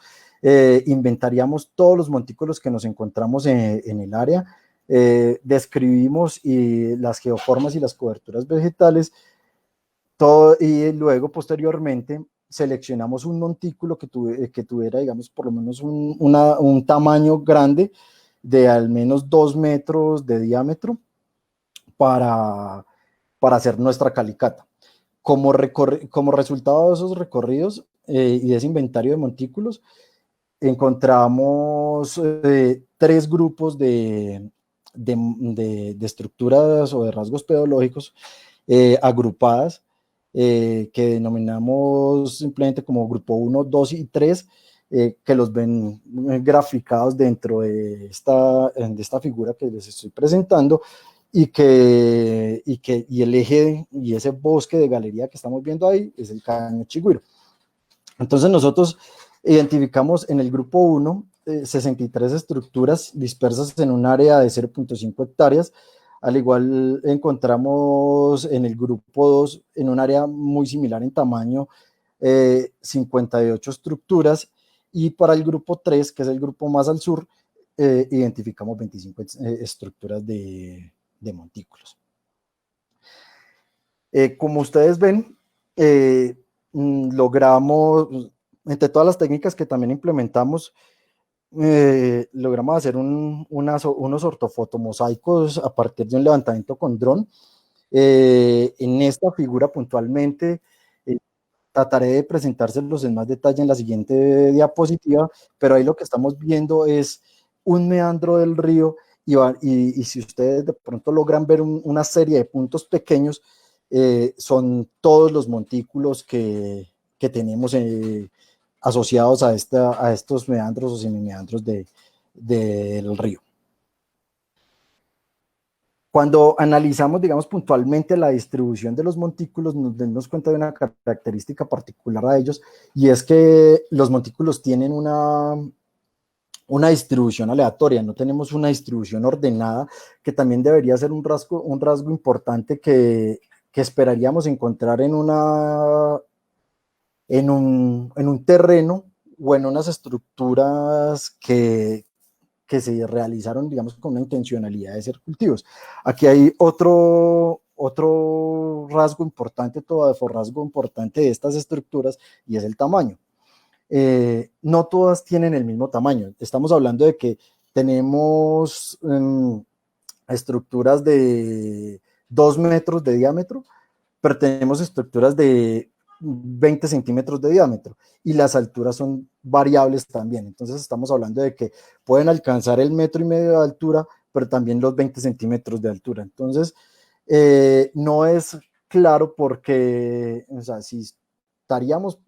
inventariamos todos los montículos que nos encontramos en el área, describimos las geoformas y las coberturas vegetales, y luego posteriormente seleccionamos un montículo que tuviera, digamos, por lo menos un tamaño grande de al menos 2 metros de diámetro para hacer nuestra calicata. Como resultado de esos recorridos y de ese inventario de montículos, encontramos 3 grupos de estructuras o de rasgos pedológicos agrupadas, que denominamos simplemente como grupo 1, 2 y 3, que los ven graficados dentro de esta figura que les estoy presentando, y el eje y ese bosque de galería que estamos viendo ahí es el Caño Chigüiro. Entonces nosotros identificamos en el grupo 1 63 estructuras dispersas en un área de 0.5 hectáreas. Al igual encontramos en el grupo 2, en un área muy similar en tamaño, 58 estructuras, y para el grupo 3, que es el grupo más al sur, identificamos 25 estructuras de montículos. Como ustedes ven, logramos, entre todas las técnicas que también implementamos, logramos hacer unos ortofotomosaicos a partir de un levantamiento con dron. En esta figura puntualmente trataré de presentárselos en más detalle en la siguiente diapositiva, pero ahí lo que estamos viendo es un meandro del río y si ustedes de pronto logran ver una serie de puntos pequeños, son todos los montículos que tenemos asociados a estos meandros o semimeandros del río. Cuando analizamos, digamos, puntualmente la distribución de los montículos, nos damos cuenta de una característica particular a ellos, y es que los montículos tienen una distribución aleatoria, no tenemos una distribución ordenada, que también debería ser un rasgo importante que esperaríamos encontrar en un terreno o en unas estructuras que se realizaron, digamos, con una intencionalidad de ser cultivos. Aquí hay otro rasgo importante, rasgo importante de estas estructuras, y es el tamaño. No todas tienen el mismo tamaño. Estamos hablando de que tenemos estructuras de 2 metros de diámetro, pero tenemos estructuras de 20 centímetros de diámetro, y las alturas son variables también. Entonces estamos hablando de que pueden alcanzar el 1,5 metros de altura, pero también los 20 centímetros de altura. Entonces no es claro porque, o sea, si estaríamos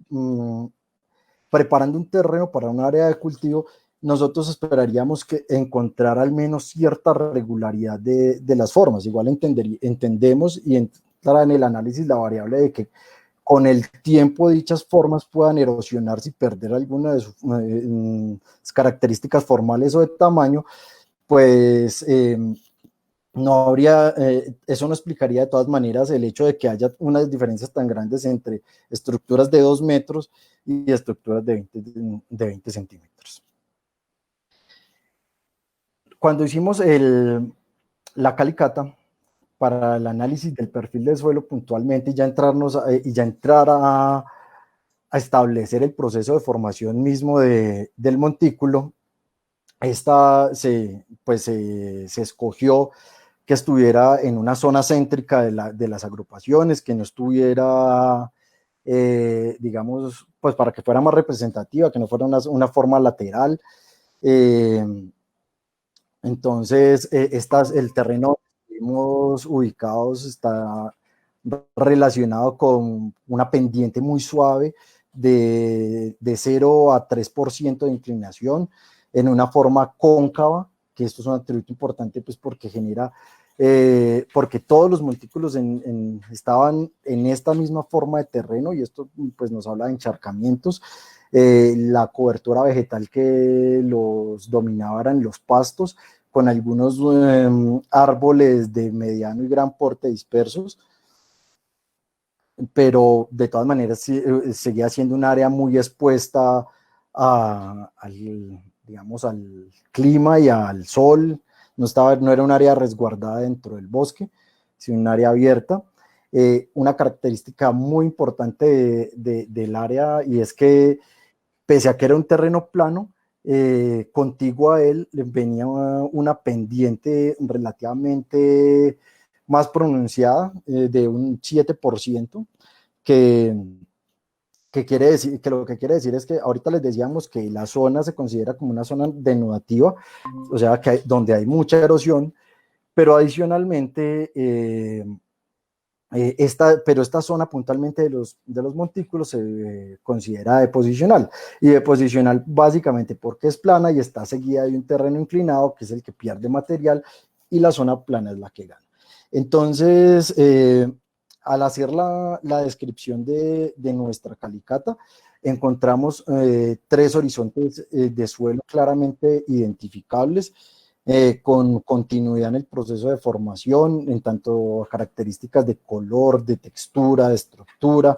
preparando un terreno para un área de cultivo, nosotros esperaríamos que encontrar al menos cierta regularidad de las formas. Igual entendemos y entra en el análisis la variable de que con el tiempo dichas formas puedan erosionarse y perder alguna de sus características formales o de tamaño, pues no habría, eso no explicaría de todas maneras el hecho de que haya unas diferencias tan grandes entre estructuras de 2 metros y estructuras de 20 centímetros. Cuando hicimos la calicata para el análisis del perfil del suelo puntualmente, y ya entrar a establecer el proceso de formación mismo del montículo, se escogió que estuviera en una zona céntrica de las agrupaciones, que no estuviera, digamos, pues para que fuera más representativa, que no fuera una forma lateral. Entonces, el terreno que estuvimos ubicados está relacionado con una pendiente muy suave de 0 a 3% de inclinación, en una forma cóncava, que esto es un atributo importante, pues porque porque todos los montículos estaban en esta misma forma de terreno, y esto pues nos habla de encharcamientos. La cobertura vegetal que los dominaba eran los pastos, con algunos árboles de mediano y gran porte dispersos, pero de todas maneras seguía siendo un área muy expuesta digamos, al clima y al sol. No era un área resguardada dentro del bosque, sino un área abierta. Una característica muy importante del área, y es que pese a que era un terreno plano, contiguo a él venía una pendiente relativamente más pronunciada, de un 7%, que quiere decir, que lo que quiere decir es que ahorita les decíamos que la zona se considera como una zona denudativa, o sea, donde hay mucha erosión, pero adicionalmente esta zona puntualmente de los montículos se considera deposicional, y deposicional básicamente porque es plana y está seguida de un terreno inclinado, que es el que pierde material, y la zona plana es la que gana. Entonces, al hacer la descripción de nuestra calicata, encontramos 3 horizontes de suelo claramente identificables, con continuidad en el proceso de formación, en tanto características de color, de textura, de estructura,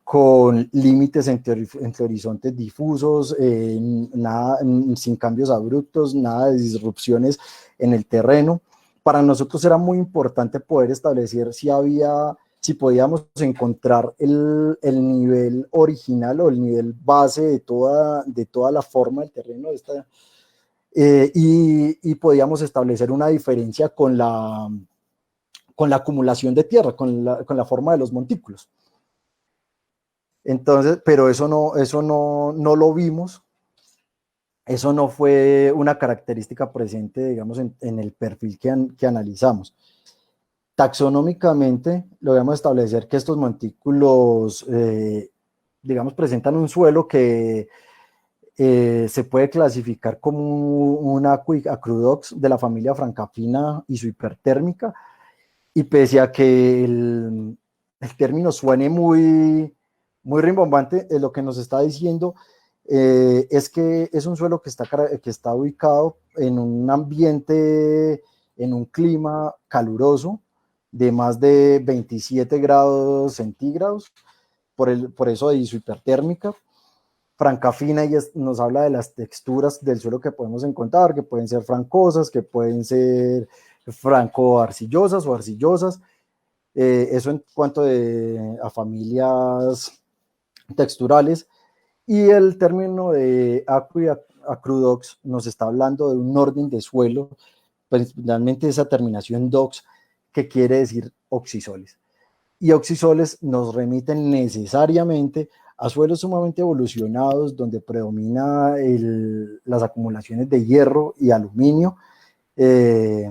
con límites entre horizontes difusos, nada, sin cambios abruptos, nada de disrupciones en el terreno. Para nosotros era muy importante poder establecer si podíamos encontrar el nivel original o el nivel base de toda la forma del terreno, y podíamos establecer una diferencia con la acumulación de tierra, con la forma de los montículos. Entonces, pero eso no lo vimos, eso no fue una característica presente, digamos, en el perfil que analizamos. Taxonómicamente, logramos establecer que estos montículos, digamos, presentan un suelo que se puede clasificar como un acrudox de la familia francafina y su hipertérmica, y pese a que el término suene muy rimbombante, lo que nos está diciendo es que es un suelo que está ubicado en un ambiente, en un clima caluroso de más de 27 grados centígrados, por eso de su hipertérmica. Francafina nos habla de las texturas del suelo que podemos encontrar, que pueden ser francosas, que pueden ser franco-arcillosas o arcillosas. Eso en cuanto a familias texturales. Y el término de acrudox nos está hablando de un orden de suelo, principalmente esa terminación dox, que quiere decir oxisoles. Y oxisoles nos remiten necesariamente a suelos sumamente evolucionados, donde predomina las acumulaciones de hierro y aluminio, que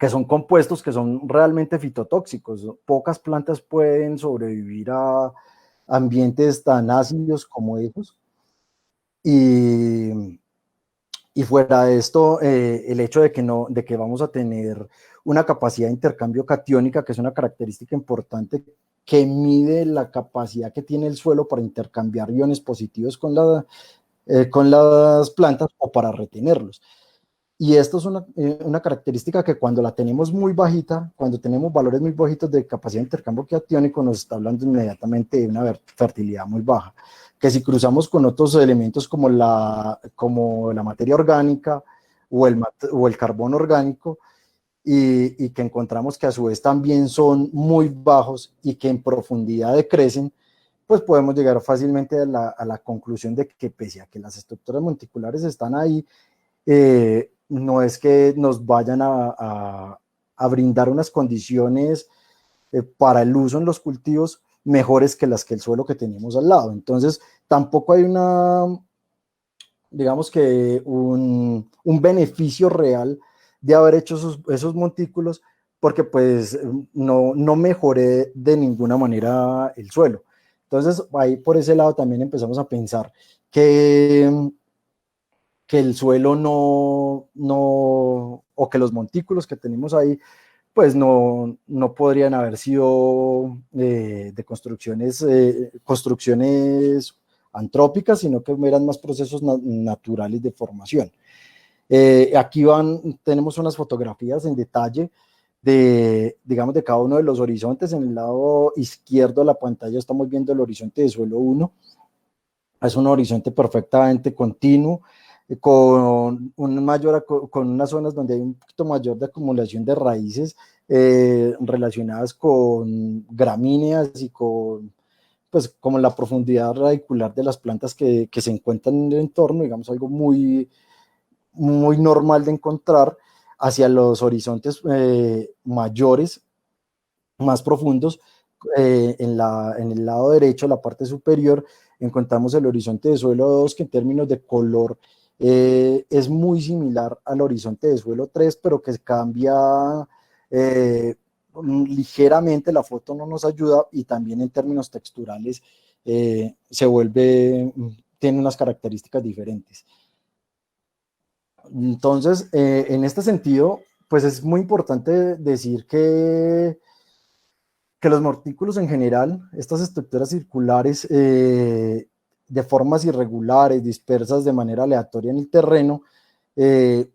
son compuestos que son realmente fitotóxicos. Pocas plantas pueden sobrevivir a ambientes tan ácidos como esos. Y fuera de esto, el hecho de que vamos a tener una capacidad de intercambio catiónica, que es una característica importante que mide la capacidad que tiene el suelo para intercambiar iones positivos con las plantas o para retenerlos. Y esto es una característica que cuando la tenemos muy bajita, cuando tenemos valores muy bajitos de capacidad de intercambio catiónico, nos está hablando inmediatamente de una fertilidad muy baja. Que si cruzamos con otros elementos como la materia orgánica o el carbono orgánico, y que encontramos que a su vez también son muy bajos y que en profundidad decrecen, pues podemos llegar fácilmente a la conclusión de que pese a que las estructuras monticulares están ahí, no es que nos vayan a brindar unas condiciones para el uso en los cultivos mejores que las que el suelo que tenemos al lado. Entonces, tampoco hay digamos que un beneficio real de haber hecho esos montículos, porque pues no mejoré de ninguna manera el suelo. Entonces, ahí por ese lado también empezamos a pensar que el suelo o que los montículos que tenemos ahí, pues no podrían haber sido de construcciones antrópicas, sino que eran más procesos naturales de formación. Aquí tenemos unas fotografías en detalle digamos, de cada uno de los horizontes. En el lado izquierdo de la pantalla estamos viendo el horizonte de suelo 1. Es un horizonte perfectamente continuo, con unas zonas donde hay un poquito mayor de acumulación de raíces relacionadas con gramíneas y pues como la profundidad radicular de las plantas que se encuentran en el entorno, digamos algo muy normal de encontrar, hacia los horizontes mayores, más profundos. En el lado derecho, la parte superior, encontramos el horizonte de suelo 2, que en términos de color es muy similar al horizonte de suelo 3, pero que cambia ligeramente. La foto no nos ayuda, y también en términos texturales tiene unas características diferentes. Entonces, en este sentido, pues es muy importante decir que los montículos en general, estas estructuras circulares, de formas irregulares, dispersas de manera aleatoria en el terreno,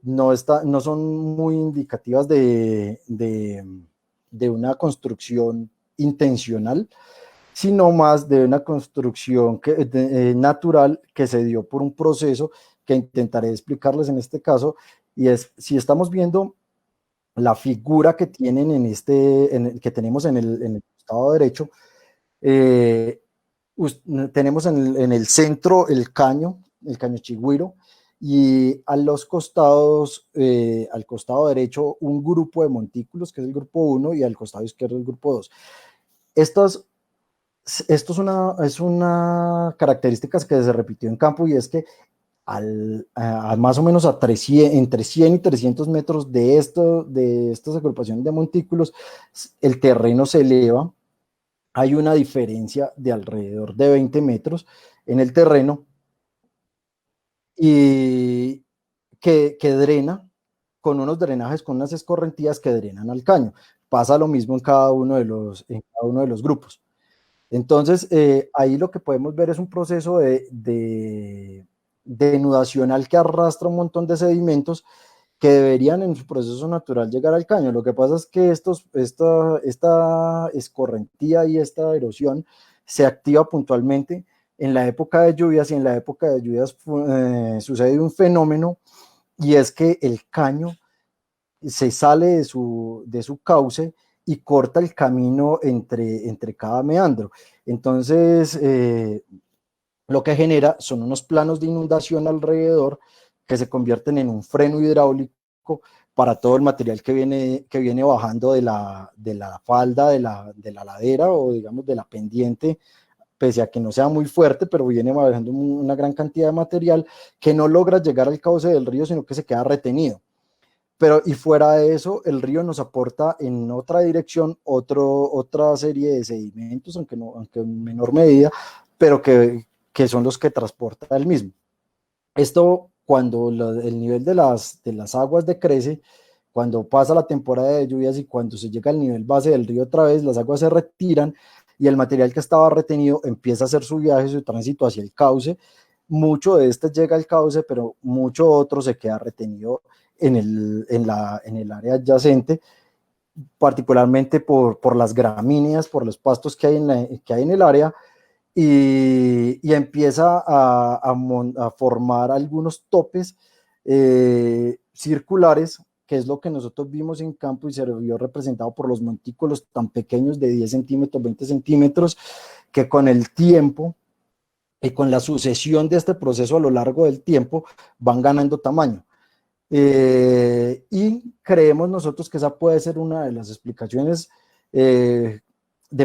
no son muy indicativas de una construcción intencional, sino más de una construcción natural que se dio por un proceso que intentaré explicarles en este caso, y es, si estamos viendo la figura que tienen que tenemos en el costado derecho, eh, tenemos en el centro el caño chigüiro, y a los costados, al costado derecho, un grupo de montículos, que es el grupo 1, y al costado izquierdo el grupo 2. Esto es una característica que se repitió en campo, y es que a más o menos entre 100 y 300 metros de estas agrupaciones de montículos, el terreno se eleva. Hay una diferencia de alrededor de 20 metros en el terreno, y que drena con unos drenajes, con unas escorrentías que drenan al caño. Pasa lo mismo en cada uno de los grupos. Entonces, ahí lo que podemos ver es un proceso de denudacional que arrastra un montón de sedimentos que deberían en su proceso natural llegar al caño. Lo que pasa es que esta escorrentía y esta erosión se activa puntualmente en la época de lluvias, y en la época de lluvias sucede un fenómeno, y es que el caño se sale de su cauce y corta el camino entre cada meandro. Entonces, lo que genera son unos planos de inundación alrededor que se convierten en un freno hidráulico para todo el material que viene bajando de la falda de la ladera, o digamos de la pendiente, pese a que no sea muy fuerte, pero viene bajando una gran cantidad de material que no logra llegar al cauce del río, sino que se queda retenido. Pero y fuera de eso, el río nos aporta en otra dirección otra serie de sedimentos, aunque en menor medida, pero que son los que transporta el mismo. Esto, cuando el nivel de las aguas decrece, cuando pasa la temporada de lluvias y cuando se llega al nivel base del río otra vez, las aguas se retiran y el material que estaba retenido empieza a hacer su viaje, su tránsito hacia el cauce. Mucho de este llega al cauce, pero mucho otro se queda retenido en el área adyacente, particularmente por las gramíneas, por los pastos que hay en el área, y empieza a formar algunos topes circulares, que es lo que nosotros vimos en campo y se vio representado por los montículos tan pequeños de 10 centímetros, 20 centímetros, que con el tiempo y con la sucesión de este proceso a lo largo del tiempo van ganando tamaño. Y creemos nosotros que esa puede ser una de las explicaciones de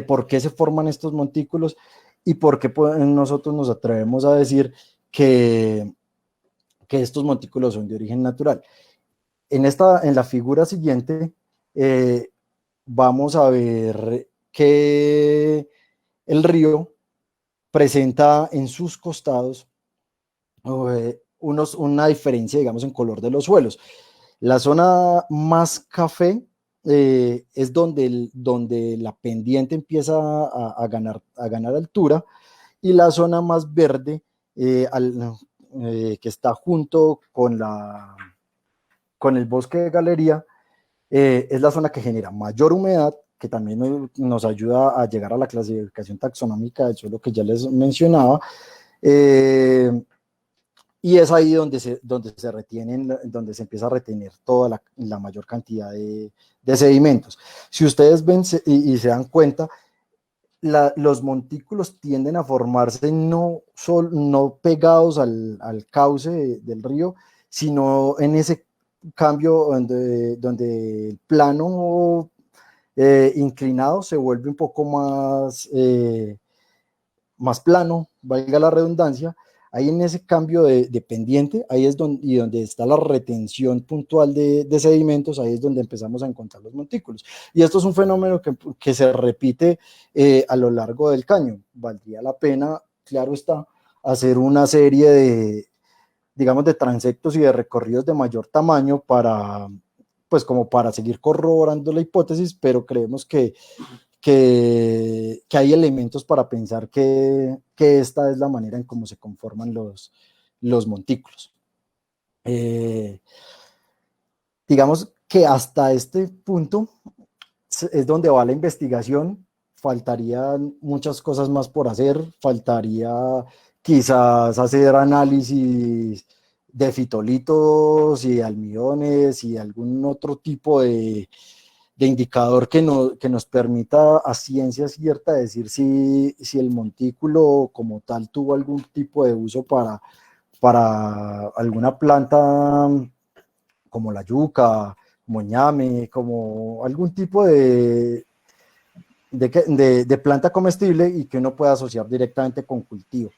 por qué se forman estos montículos, y por qué nosotros nos atrevemos a decir que estos montículos son de origen natural. En la figura siguiente vamos a ver que el río presenta en sus costados una diferencia, digamos, en color de los suelos. La zona más café es donde la pendiente empieza a ganar altura, y la zona más verde, que está junto con el bosque de galería, es la zona que genera mayor humedad, que también nos ayuda a llegar a la clasificación taxonómica del suelo que ya les mencionaba. Y es ahí donde se empieza a retener toda la mayor cantidad de sedimentos. Si ustedes ven y se dan cuenta, los montículos tienden a formarse no pegados al cauce del río, sino en ese cambio donde el plano inclinado se vuelve un poco más plano, valga la redundancia. Ahí en ese cambio de pendiente, ahí es donde está la retención puntual de sedimentos, ahí es donde empezamos a encontrar los montículos. Y esto es un fenómeno que se repite a lo largo del caño. Valdría la pena, claro está, hacer una serie digamos, de transectos y de recorridos de mayor tamaño como para seguir corroborando la hipótesis, pero creemos que que hay elementos para pensar que esta es la manera en cómo se conforman los montículos. Digamos que hasta este punto es donde va la investigación. Faltarían muchas cosas más por hacer, faltaría quizás hacer análisis de fitolitos y almidones y algún otro tipo de indicador que nos permita a ciencia cierta decir si el montículo como tal tuvo algún tipo de uso para alguna planta como la yuca, como ñame, como algún tipo de planta comestible y que uno pueda asociar directamente con cultivo.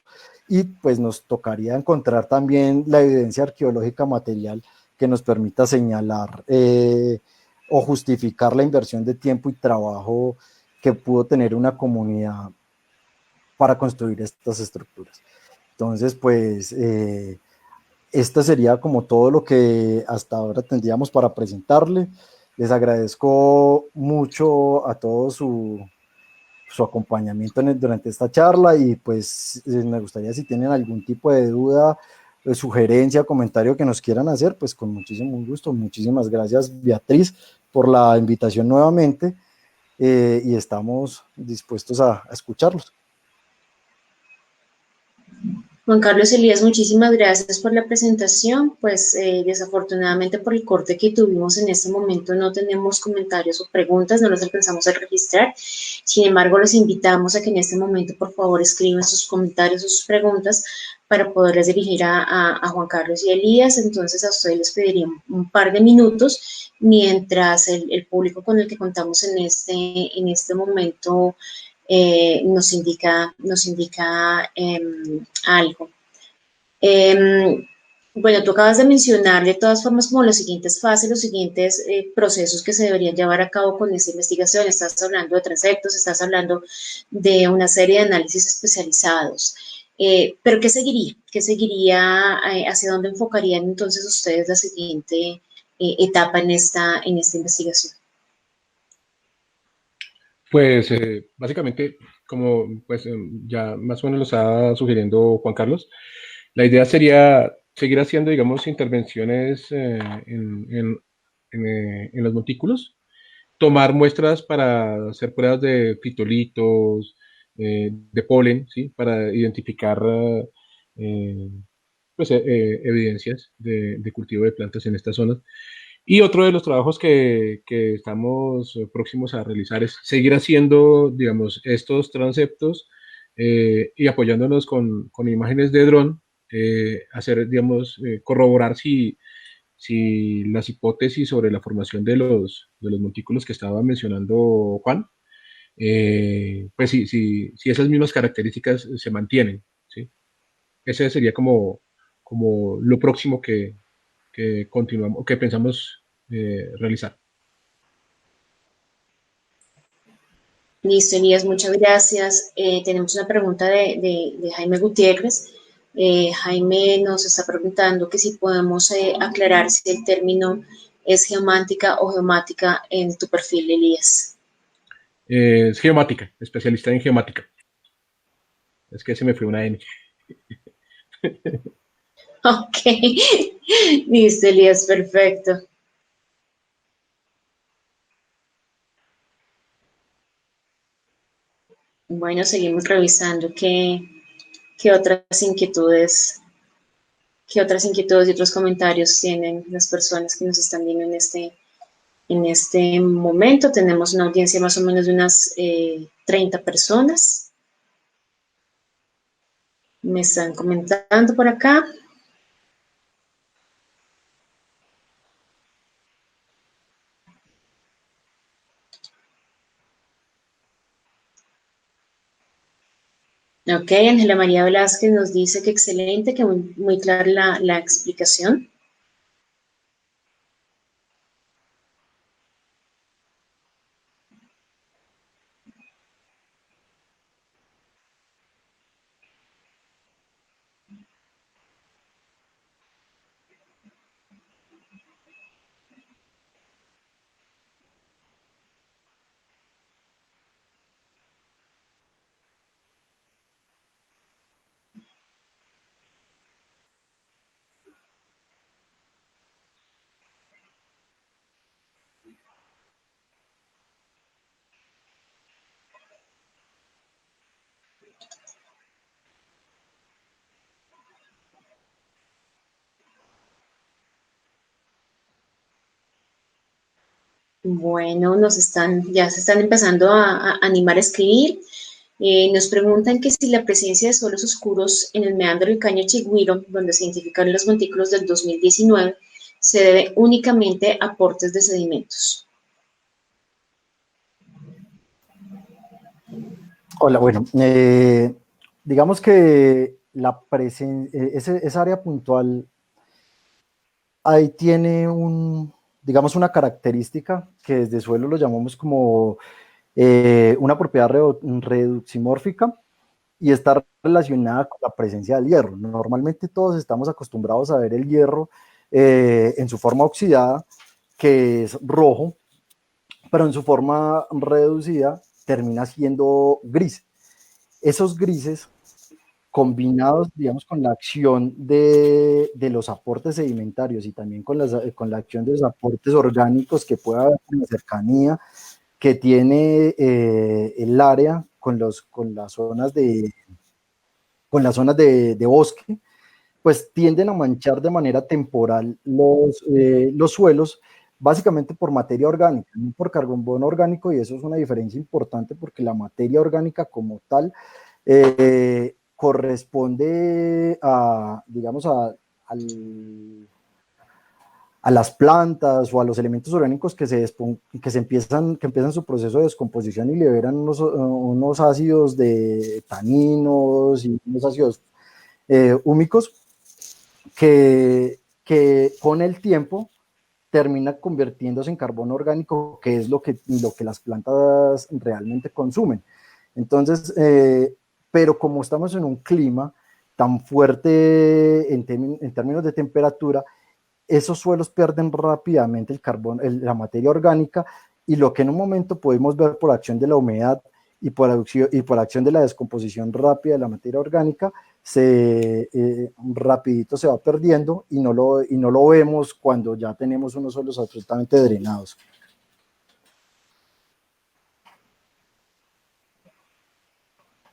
Y pues nos tocaría encontrar también la evidencia arqueológica material que nos permita señalar o justificar la inversión de tiempo y trabajo que pudo tener una comunidad para construir estas estructuras. Entonces, pues, esto sería como todo lo que hasta ahora tendríamos para presentarle. Les agradezco mucho a todos su acompañamiento durante esta charla y pues me gustaría si tienen algún tipo de duda, sugerencia, comentario que nos quieran hacer, pues con muchísimo gusto. Muchísimas gracias, Beatriz, por la invitación nuevamente y estamos dispuestos a escucharlos. Juan Carlos Elías, muchísimas gracias por la presentación. Pues desafortunadamente por el corte que tuvimos en este momento no tenemos comentarios o preguntas, no los alcanzamos a registrar. Sin embargo, los invitamos a que en este momento por favor escriban sus comentarios o sus preguntas para poderles dirigir a Juan Carlos y Elías. Entonces a ustedes les pediría un par de minutos mientras el público con el que contamos en este momento nos indica algo. Bueno, tú acabas de mencionar de todas formas como las siguientes fases, los siguientes procesos que se deberían llevar a cabo con esta investigación. Estás hablando de transectos, estás hablando de una serie de análisis especializados. Pero ¿qué seguiría? ¿Qué seguiría? ¿Hacia dónde enfocarían entonces ustedes la siguiente etapa en esta investigación? Pues básicamente, como pues ya más o menos lo estaba sugiriendo Juan Carlos, la idea sería seguir haciendo, digamos, intervenciones en los montículos, tomar muestras para hacer pruebas de fitolitos, de polen, ¿sí? Para identificar eh, pues, evidencias de cultivo de plantas en estas zonas. Y otro de los trabajos que estamos próximos a realizar es seguir haciendo, digamos, estos transeptos y apoyándonos con imágenes de dron, hacer, digamos, corroborar si las hipótesis sobre la formación de los montículos que estaba mencionando Juan, pues si esas mismas características se mantienen, ¿sí? Ese sería como lo próximo que continuamos, que pensamos realizar. Listo, Elías, muchas gracias. Tenemos una pregunta de Jaime Gutiérrez. Jaime nos está preguntando que si podemos aclarar si el término es geomántica o geomática en tu perfil, Elías. Es geomática, especialista en geomática. Es que se me fue una N. Ok, listo, Elías, perfecto. Bueno, seguimos revisando qué qué otras inquietudes y otros comentarios tienen las personas que nos están viendo en este momento. Tenemos una audiencia más o menos de unas 30 personas. Me están comentando por acá. Ok, Ángela María Velázquez nos dice que excelente, que muy clara la explicación. Bueno, ya se están empezando a animar a escribir. Nos preguntan que si la presencia de suelos oscuros en el meandro del Caño Chigüiro, donde se identificaron los montículos del 2019, se debe únicamente a aportes de sedimentos. Hola, bueno, digamos que esa área puntual ahí tiene digamos, una característica que desde suelo lo llamamos como una propiedad reducimórfica y está relacionada con la presencia del hierro. Normalmente todos estamos acostumbrados a ver el hierro en su forma oxidada, que es rojo, pero en su forma reducida termina siendo gris. Esos grises combinados, digamos, con la acción de los aportes sedimentarios y también con la acción de los aportes orgánicos que pueda haber en la cercanía que tiene el área con las zonas de bosque, pues tienden a manchar de manera temporal los suelos, básicamente por materia orgánica, no por carbono orgánico, y eso es una diferencia importante porque la materia orgánica como tal corresponde a, digamos, a las plantas o a los elementos orgánicos que empiezan su proceso de descomposición y liberan unos ácidos de taninos y unos ácidos húmicos que con el tiempo termina convirtiéndose en carbono orgánico, que es lo que las plantas realmente consumen. Entonces, pero como estamos en un clima tan fuerte en términos de temperatura, esos suelos pierden rápidamente el carbón, la materia orgánica, y lo que en un momento podemos ver por acción de la humedad y por acción de la descomposición rápida de la materia orgánica, rapidito se va perdiendo y no lo vemos cuando ya tenemos unos suelos absolutamente drenados.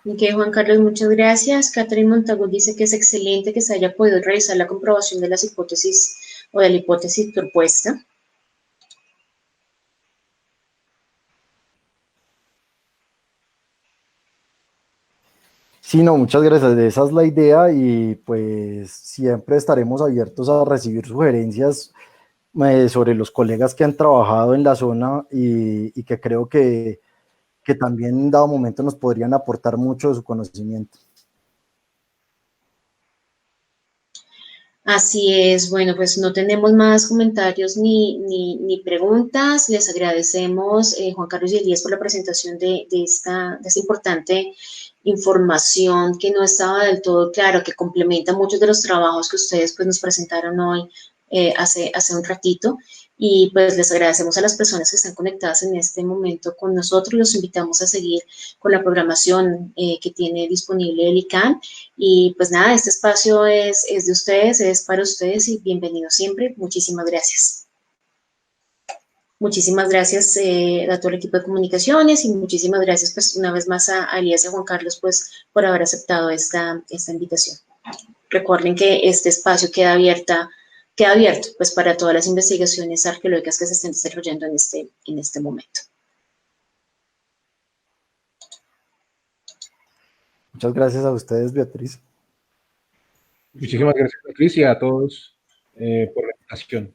Ok, Juan Carlos, muchas gracias. Catherine Montagut dice que es excelente que se haya podido realizar la comprobación de las hipótesis o de la hipótesis propuesta. Sí, no, muchas gracias. Esa es la idea y pues siempre estaremos abiertos a recibir sugerencias sobre los colegas que han trabajado en la zona y que creo que también en dado momento nos podrían aportar mucho de su conocimiento. Así es, bueno, pues no tenemos más comentarios ni preguntas. Les agradecemos, Juan Carlos y Elías, por la presentación de esta importante información que no estaba del todo claro, que complementa muchos de los trabajos que ustedes pues, nos presentaron hoy hace un ratito. Y pues les agradecemos a las personas que están conectadas en este momento con nosotros. Los invitamos a seguir con la programación que tiene disponible el ICANN. Y pues nada, este espacio es de ustedes, es para ustedes y bienvenidos siempre. Muchísimas gracias. Muchísimas gracias a todo el equipo de comunicaciones y muchísimas gracias pues una vez más a Elías y a Juan Carlos pues por haber aceptado esta invitación. Recuerden que este espacio queda abierto pues para todas las investigaciones arqueológicas que se estén desarrollando en este momento. Muchas gracias a ustedes, Beatriz. Muchísimas gracias, Beatriz, y a todos por la invitación.